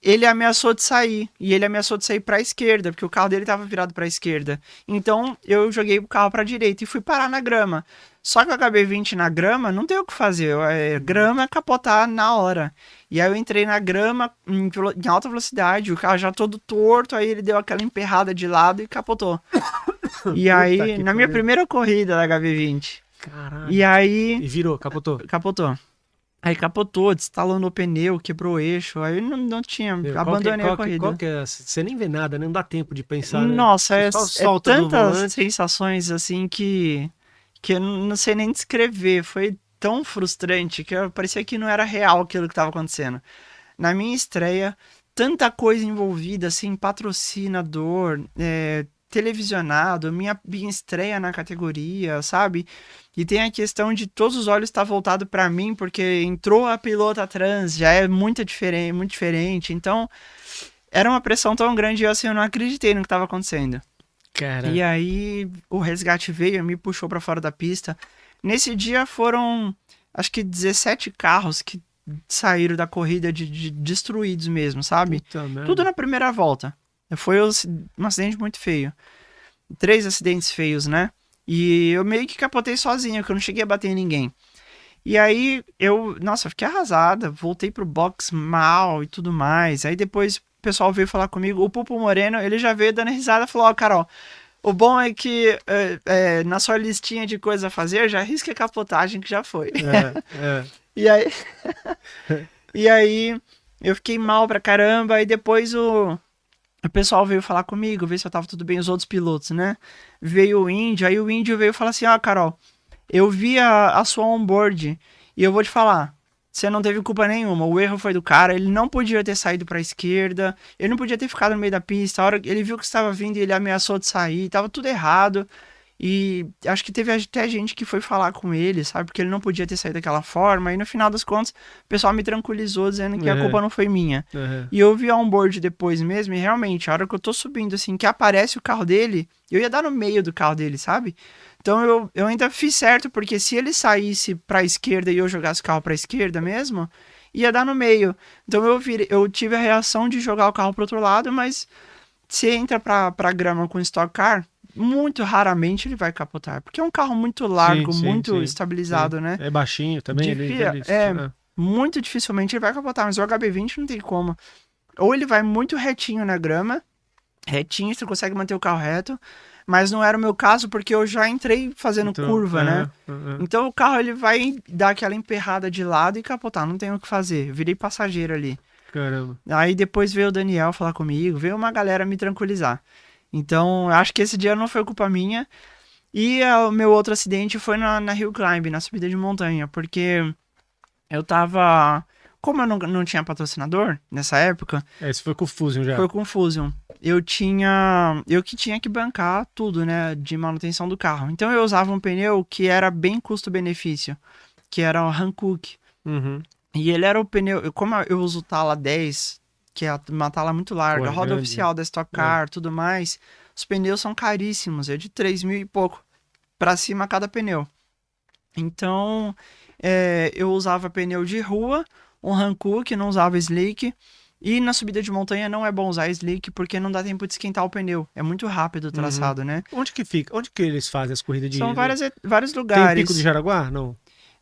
ele ameaçou de sair. E ele ameaçou de sair para a esquerda, porque o carro dele estava virado para a esquerda. Então eu joguei o carro para a direita e fui parar na grama. Só que o HB20 na grama não tem o que fazer. Grama é capotar na hora. E aí eu entrei na grama em alta velocidade, o carro já todo torto, aí ele deu aquela emperrada de lado e capotou. E aí, na minha primeira corrida da HB20. Caralho. E aí... E virou, capotou. Capotou. Aí capotou, destalou o pneu, quebrou o eixo, aí não tinha, abandonei a corrida. Qual que é? Você nem vê nada, né? Não dá tempo de pensar, né? Nossa, é tantas sensações assim que eu não sei nem descrever. Foi tão frustrante que parecia que não era real aquilo que estava acontecendo. Na minha estreia, tanta coisa envolvida, assim, patrocinador, televisionado, minha estreia na categoria, sabe? E tem a questão de todos os olhos estar voltado para mim, porque entrou a pilota trans, já é muito diferente. Então, era uma pressão tão grande e assim, eu não acreditei no que estava acontecendo. Cara. E aí, o resgate veio, me puxou para fora da pista. Nesse dia foram, acho que 17 carros que saíram da corrida destruídos mesmo, sabe? Tudo na primeira volta. Foi um acidente muito feio. 3 acidentes feios, né? E eu meio que capotei sozinho, que eu não cheguei a bater em ninguém. E aí, fiquei arrasada. Voltei pro box mal e tudo mais. Aí depois o pessoal veio falar comigo. O Pupo Moreno, ele já veio dando risada e falou, Carol, O bom é que na sua listinha de coisas a fazer, já risca a capotagem que já foi. E aí, e aí eu fiquei mal pra caramba, e depois o pessoal veio falar comigo, ver se eu tava tudo bem, os outros pilotos, né? Veio o índio, aí o índio veio falar assim, Carol, eu vi a sua onboard e eu vou te falar, você não teve culpa nenhuma, o erro foi do cara, ele não podia ter saído pra esquerda, ele não podia ter ficado no meio da pista, a hora ele viu que estava vindo e ele ameaçou de sair, tava tudo errado. E acho que teve até gente que foi falar com ele, sabe? Porque ele não podia ter saído daquela forma. E no final das contas, o pessoal me tranquilizou dizendo que a culpa não foi minha. E eu vi a onboard depois mesmo, e realmente, a hora que eu tô subindo, assim, que aparece o carro dele, eu ia dar no meio do carro dele, sabe? Então eu ainda fiz certo, porque se ele saísse pra esquerda e eu jogasse o carro pra esquerda mesmo, ia dar no meio. Então eu tive a reação de jogar o carro pro outro lado, mas se entra pra grama com Stock Car, muito raramente ele vai capotar, porque é um carro muito largo, muito estabilizado, né? É baixinho também. Muito dificilmente ele vai capotar, mas o HB20 não tem como. Ou ele vai muito retinho na grama, retinho, você consegue manter o carro reto, mas não era o meu caso, porque eu já entrei fazendo curva, né? Então o carro ele vai dar aquela emperrada de lado e capotar, não tem o que fazer, eu virei passageiro ali. Caramba. Aí depois veio o Daniel falar comigo, veio uma galera me tranquilizar. Então, acho que esse dia não foi culpa minha. E o meu outro acidente foi na Hill Climb, na subida de montanha, porque eu tava... Como eu não tinha patrocinador nessa época... Esse foi com o Fusion já. Foi com o Fusion. Eu que tinha que bancar tudo, né, de manutenção do carro. Então eu usava um pneu que era bem custo-benefício, que era o Hankook. E ele era o pneu... Como eu uso o Tala 10... que é uma tala muito larga, roda oficial da Stock Car, tudo mais, os pneus são caríssimos, é de 3 mil e pouco pra cima cada pneu. Então, eu usava pneu de rua, um Hankook, não usava slick, e na subida de montanha não é bom usar slick, porque não dá tempo de esquentar o pneu, é muito rápido o traçado, né? Onde que fica? Onde que eles fazem as corridas de... São vários lugares. Tem Pico de Jaraguá? Não.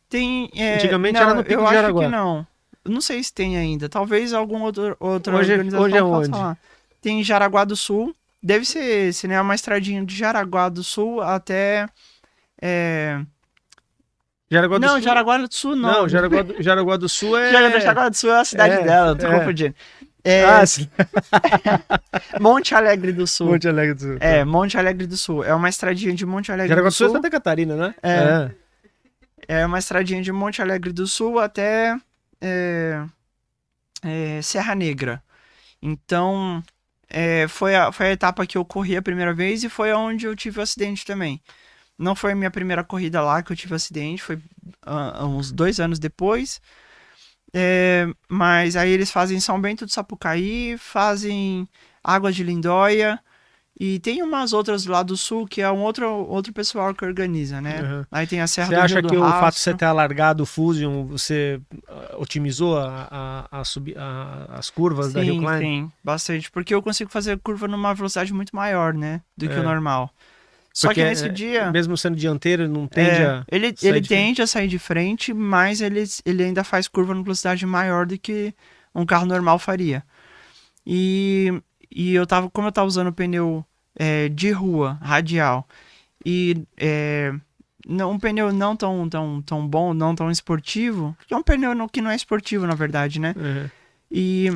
Tem... Antigamente era no Pico de Jaraguá. Eu acho que não. Não sei se tem ainda. Talvez algum outra organização hoje é onde? Lá. Tem Jaraguá do Sul. Deve ser esse, né? Uma estradinha de Jaraguá do Sul até... Jaraguá do Sul? Jaraguá do Sul não. Não, Jaraguá do Sul é... Jaraguá do Sul é a cidade dela, eu tô confundindo. Sim. Monte Alegre do Sul. Monte Alegre do Sul. Monte Alegre do Sul. É uma estradinha de Monte Alegre Jaraguá do Sul. É Santa Catarina, né? É uma estradinha de Monte Alegre do Sul até... Serra Negra. Então, foi a etapa que eu corri a primeira vez e foi onde eu tive o acidente também. Não foi a minha primeira corrida lá que eu tive o acidente, foi uns 2 anos depois. Mas aí eles fazem São Bento do Sapucaí, fazem Águas de Lindóia, e tem umas outras lá do sul que é um outro pessoal que organiza, né? Aí tem a Serra do Rio do Rastro. Você acha que o fato de você ter alargado o Fusion, você otimizou as curvas da Hill Climb? Sim, bastante. Porque eu consigo fazer curva numa velocidade muito maior, né? Do que o normal. Só que nesse dia... Mesmo sendo dianteiro, ele não tende a... Ele tende a sair de frente, mas ele ainda faz curva numa velocidade maior do que um carro normal faria. E como eu tava usando o pneu de rua, radial, e um pneu não tão bom, não tão esportivo, que é um pneu que não é esportivo, na verdade, né? E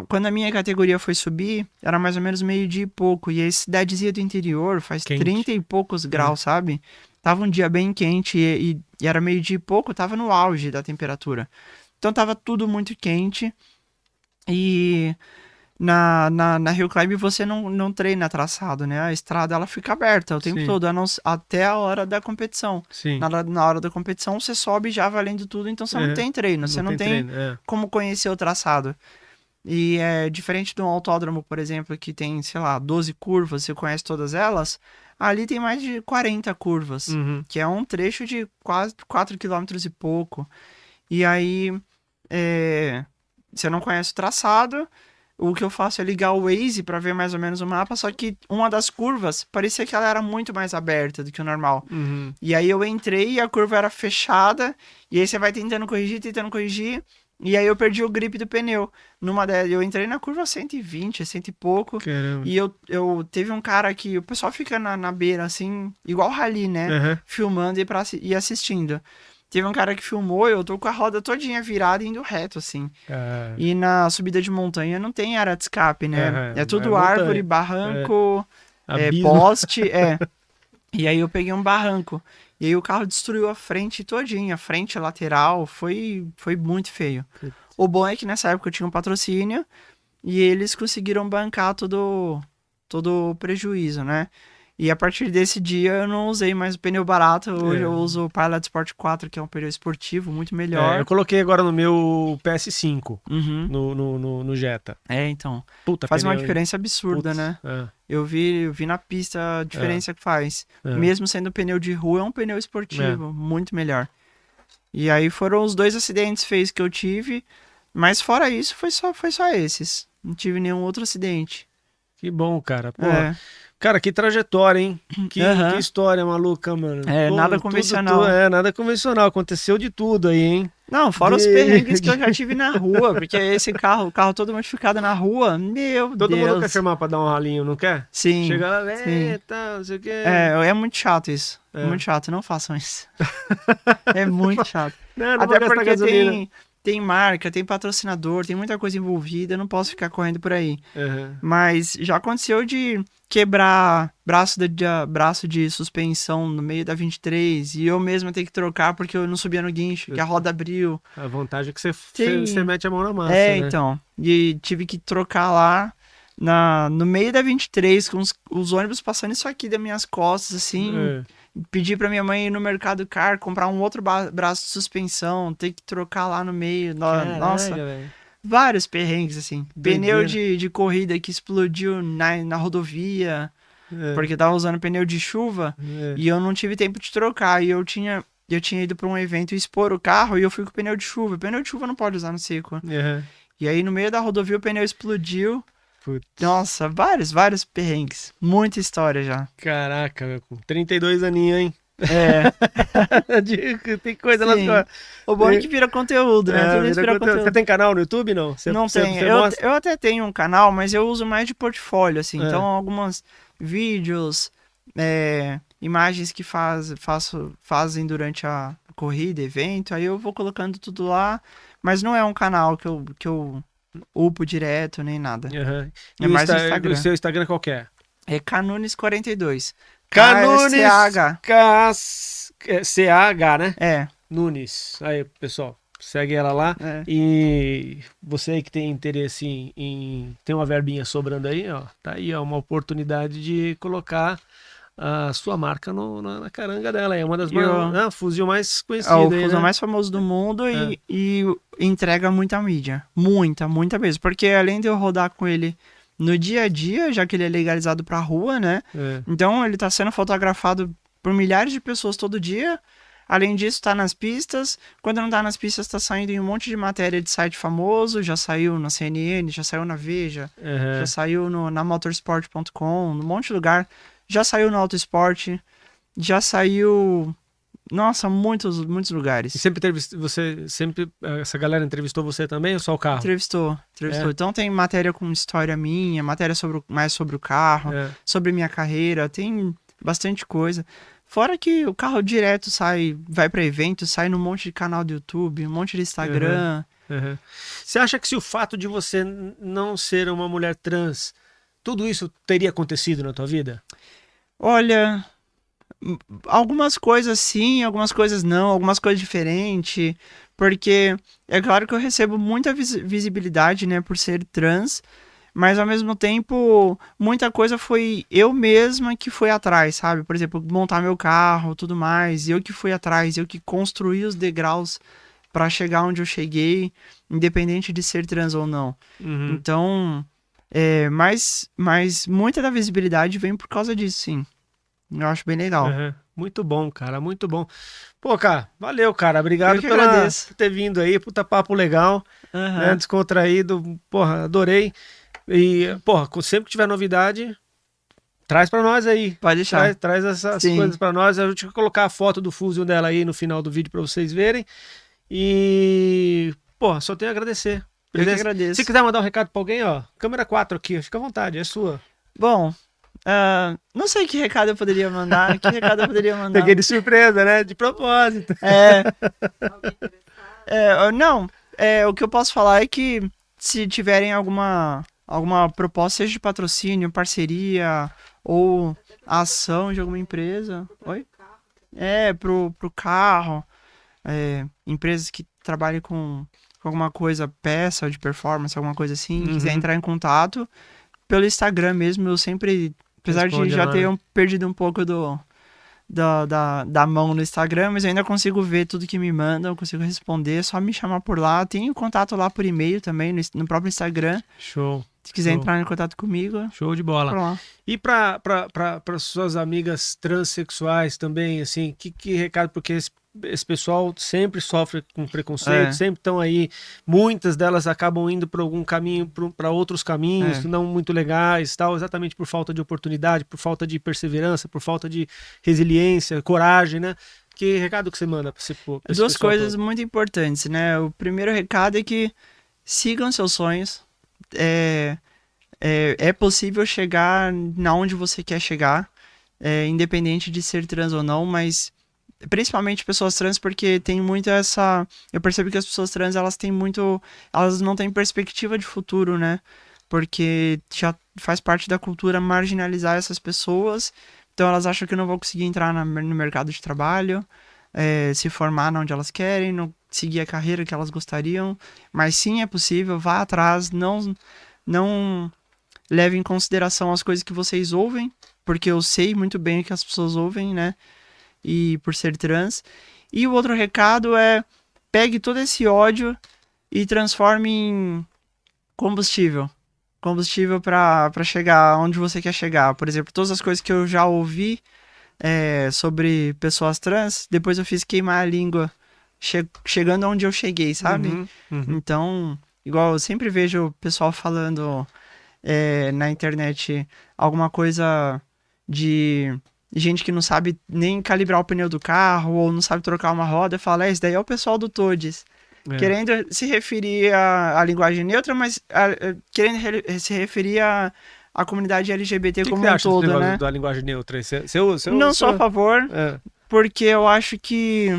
quando a minha categoria foi subir, era mais ou menos 12:30 e pouco, e a cidadezinha do interior faz quente. 30 e poucos graus, sabe? Tava um dia bem quente e era 12:30 e pouco, tava no auge da temperatura. Então tava tudo muito quente e... Na Hill Climb você não treina traçado, né? A estrada ela fica aberta o tempo todo, até a hora da competição. Na hora da competição você sobe já valendo tudo, então você não tem treino, você não tem como conhecer o traçado. E é diferente de um autódromo, por exemplo, que tem, sei lá, 12 curvas, você conhece todas elas, ali tem mais de 40 curvas, que é um trecho de quase 4 km e pouco. E aí você não conhece o traçado. O que eu faço é ligar o Waze pra ver mais ou menos o mapa, só que uma das curvas parecia que ela era muito mais aberta do que o normal. E aí eu entrei e a curva era fechada, e aí você vai tentando corrigir, E aí eu perdi o grip do pneu. Numa delas, eu entrei na curva 120, 100 e pouco. Caramba. E eu teve um cara que o pessoal fica na beira, assim, igual rally, né? Aham. Filmando e assistindo. Teve um cara que filmou, eu tô com a roda todinha virada indo reto, assim. Ah, E na subida de montanha não tem área de escape, né? aham, É tudo montanha. árvore, barranco, Abismo. poste, E aí eu peguei um barranco. E aí o carro destruiu a frente todinha, a frente, a lateral, foi muito feio. O bom é que nessa época eu tinha um patrocínio e eles conseguiram bancar todo o prejuízo, né? E a partir desse dia eu não usei mais o pneu barato, hoje eu uso o Pilot Sport 4, que é um pneu esportivo, muito melhor. Eu coloquei agora no meu PS5, Uhum. no Jetta. Então. Puta, Faz uma pneu, hein? diferença absurda, Putz, né? é, Eu vi na pista a diferença que faz. é. Mesmo sendo pneu de rua, é um pneu esportivo, muito melhor. E aí foram os 2 acidentes feios que eu tive, mas fora isso, foi só esses. Não tive nenhum outro acidente. Que bom, cara. Porra. É, Cara, que trajetória, hein? Que Aham. história maluca, mano. Nada convencional. Nada convencional. Aconteceu de tudo aí, hein? Não, fora os De- perrengues que eu já tive na rua, porque esse carro, o carro todo modificado na rua, meu Todo mundo quer Deus. chamar pra dar um ralinho, não quer? Sim, Chega lá, sim. tá, não sei o quê. É muito chato isso. É. Muito chato, não façam isso. É muito chato. Não vou Até gastar porque gasolina. tem marca, tem patrocinador, tem muita coisa envolvida, eu não posso ficar correndo por aí. Aham. Mas já aconteceu de quebrar braço de suspensão no meio da 23 e eu mesmo ter que trocar porque eu não subia no guincho, que a roda abriu. A vantagem é que você Sim. mete a mão na massa, né? Então. E tive que trocar lá no meio da 23, com os ônibus passando isso aqui das minhas costas, assim. É. Pedi pra minha mãe ir no Mercado Car, comprar um outro braço de suspensão, ter que trocar lá no meio. Nossa, Caraca, velho. vários perrengues, assim. Pneu Doideira. de corrida que explodiu na rodovia, É, porque eu tava usando pneu de chuva é. e eu não tive tempo de trocar. E eu tinha ido pra um evento expor o carro e eu fui com pneu de chuva. Pneu de chuva não pode usar no seco. Aham. E aí no meio da rodovia o pneu explodiu. Putz. Nossa, vários perrengues. Muita história já. Caraca, meu, com 32 aninhos, hein? É, Tem coisa nas sim. costas. O bom é que vira conteúdo, né? Tudo isso vira conteúdo. Você tem canal no YouTube, não? Não tem. Você Eu, mostra? eu até tenho um canal, mas eu uso mais de portfólio, assim. É. Então, alguns vídeos, imagens que fazem durante a corrida, evento, aí eu vou colocando tudo lá. Mas não é um canal que eu upo direto, nem nada. Aham. É E mais o Instagram. o seu Instagram qual que é? É Canunes42. Canunes KSH. CH, né? É. Nunes. Aí, pessoal, segue ela lá. É. E você aí que tem interesse tem uma verbinha sobrando aí, ó. Tá aí, ó, uma oportunidade de colocar a sua marca na caranga dela. É uma das fuzil mais É conhecidas o aí, fusão né? mais famoso do mundo e entrega muita mídia. Muita mesmo. Porque além de eu rodar com ele no dia a dia, já que ele é legalizado pra rua, né? É. Então ele tá sendo fotografado por milhares de pessoas todo dia. Além disso, tá nas pistas. Quando não tá nas pistas, tá saindo em um monte de matéria de site famoso. Já saiu na CNN, já saiu na Veja, Aham. já saiu na motorsport.com, num monte de lugar. Já saiu no Autosport, já saiu... Nossa, muitos lugares. E sempre essa galera entrevistou você também ou só o carro? Entrevistou. É. Então tem matéria com história minha, matéria mais sobre o carro, É. sobre minha carreira, tem bastante coisa. Fora que o carro direto vai pra evento, sai num monte de canal do YouTube, um monte de Instagram. Uhum. Você acha que se o fato de você não ser uma mulher trans, tudo isso teria acontecido na tua vida? Olha, algumas coisas sim, algumas coisas não, algumas coisas diferentes, porque é claro que eu recebo muita visibilidade, né, por ser trans, mas ao mesmo tempo, muita coisa foi eu mesma que fui atrás, sabe? Por exemplo, montar meu carro, tudo mais, eu que fui atrás, eu que construí os degraus para chegar onde eu cheguei, independente de ser trans ou não. Uhum. Então, mas muita da visibilidade vem por causa disso, sim. Eu acho bem legal. Uhum. Muito bom, cara, muito bom. Pô, cara, valeu, cara. Obrigado Eu que agradeço. por ter vindo aí. Puta papo legal, Aham. né? Descontraído. Porra, adorei. E, porra, sempre que tiver novidade, traz pra nós aí. Pode deixar. Traz essas Sim. coisas pra nós. A gente vai colocar a foto do Fusion dela aí no final do vídeo pra vocês verem. E, pô, só tenho a agradecer. Eu que agradeço. Se quiser mandar um recado pra alguém, ó, câmera 4 aqui, fica à vontade, é sua. Bom, não sei que recado eu poderia mandar. Peguei de surpresa, né? De propósito. Não, o que eu posso falar é que se tiverem alguma proposta, seja de patrocínio, parceria ou ação de alguma empresa. Oi? Pro carro. Empresas que trabalhem com alguma coisa, peça de performance, alguma coisa assim, quiser entrar em contato, pelo Instagram mesmo, eu sempre, apesar de já ter perdido um pouco da mão no Instagram, mas eu ainda consigo ver tudo que me mandam, eu consigo responder, é só me chamar por lá. Tenho contato lá por e-mail também, no próprio Instagram. Show. Se quiser entrar em contato comigo. Show de bola. E para suas amigas transexuais também, assim, que recado, porque esse pessoal sempre sofre com preconceito, sempre estão aí, muitas delas acabam indo para algum caminho, para outros caminhos não muito legais, tal, exatamente por falta de oportunidade, por falta de perseverança, por falta de resiliência, coragem, né? Que recado que você manda para esse Duas coisas muito importantes, né? O primeiro recado é que sigam seus sonhos. É possível chegar na onde você quer chegar, independente de ser trans ou não, mas principalmente pessoas trans, porque tem muito eu percebo que as pessoas trans, elas não têm perspectiva de futuro, né? Porque já faz parte da cultura marginalizar essas pessoas, então elas acham que não vão conseguir entrar no mercado de trabalho, se formar onde elas querem, não seguir a carreira que elas gostariam, mas sim é possível, vá atrás, não leve em consideração as coisas que vocês ouvem, porque eu sei muito bem o que as pessoas ouvem, né? E por ser trans. E o outro recado é: pegue todo esse ódio e transforme em combustível. Combustível para chegar onde você quer chegar. Por exemplo, todas as coisas que eu já ouvi sobre pessoas trans, depois eu fiz queimar a língua chegando onde eu cheguei, sabe? Então, igual eu sempre vejo o pessoal falando na internet alguma coisa de gente que não sabe nem calibrar o pneu do carro ou não sabe trocar uma roda, fala, esse daí é o pessoal do Todes. Querendo se referir à linguagem neutra, mas querendo se referir à comunidade LGBT como um todo, né? Da linguagem neutra? Não sou a favor, porque eu acho que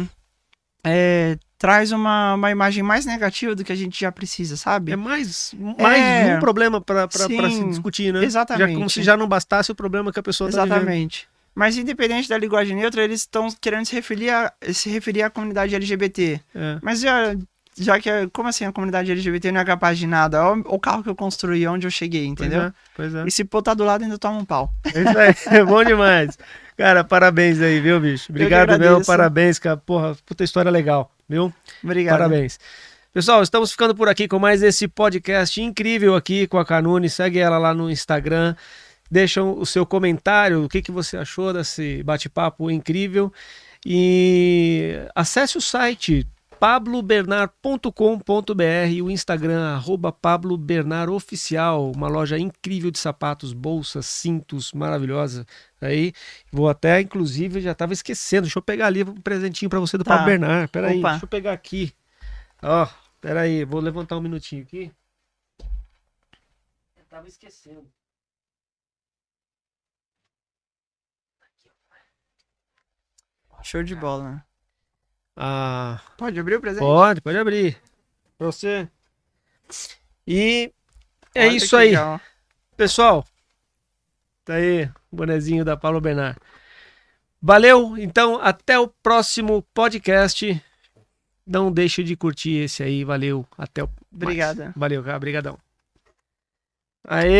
traz uma imagem mais negativa do que a gente já precisa, sabe? É mais um problema para se discutir, né? Exatamente. Como se já não bastasse o problema que a pessoa está vivendo. Exatamente. Mas independente da linguagem neutra, eles estão querendo se referir à comunidade LGBT. Mas já que, como assim a comunidade LGBT não é capaz de nada? Olha o carro que eu construí, onde eu cheguei, entendeu? Pois é. E se botar do lado, ainda toma um pau. É isso aí, é bom demais. Cara, parabéns aí, viu, bicho? Obrigado mesmo, parabéns, cara. Porra, puta história legal, viu? Obrigado. Parabéns. Pessoal, estamos ficando por aqui com mais esse podcast incrível aqui com a Canune. Segue ela lá no Instagram. Deixa o seu comentário, o que você achou desse bate-papo incrível. E acesse o site pablobernard.com.br, o Instagram @pablobernardoficial, uma loja incrível de sapatos, bolsas, cintos, maravilhosa. Aí, vou até, inclusive, já estava esquecendo, deixa eu pegar ali um presentinho para você do Pablo Bernard. Pera aí, deixa eu pegar aqui. Ó, pera aí, vou levantar um minutinho aqui. Eu tava esquecendo. Show de bola, né? Pode abrir o presente? Pode abrir. Pra você. E é isso aí. Legal. Pessoal, tá aí o bonezinho da Pablo Bernard. Valeu, então até o próximo podcast. Não deixe de curtir esse aí, valeu. Até o Obrigado. Valeu, cara, obrigadão. Aê!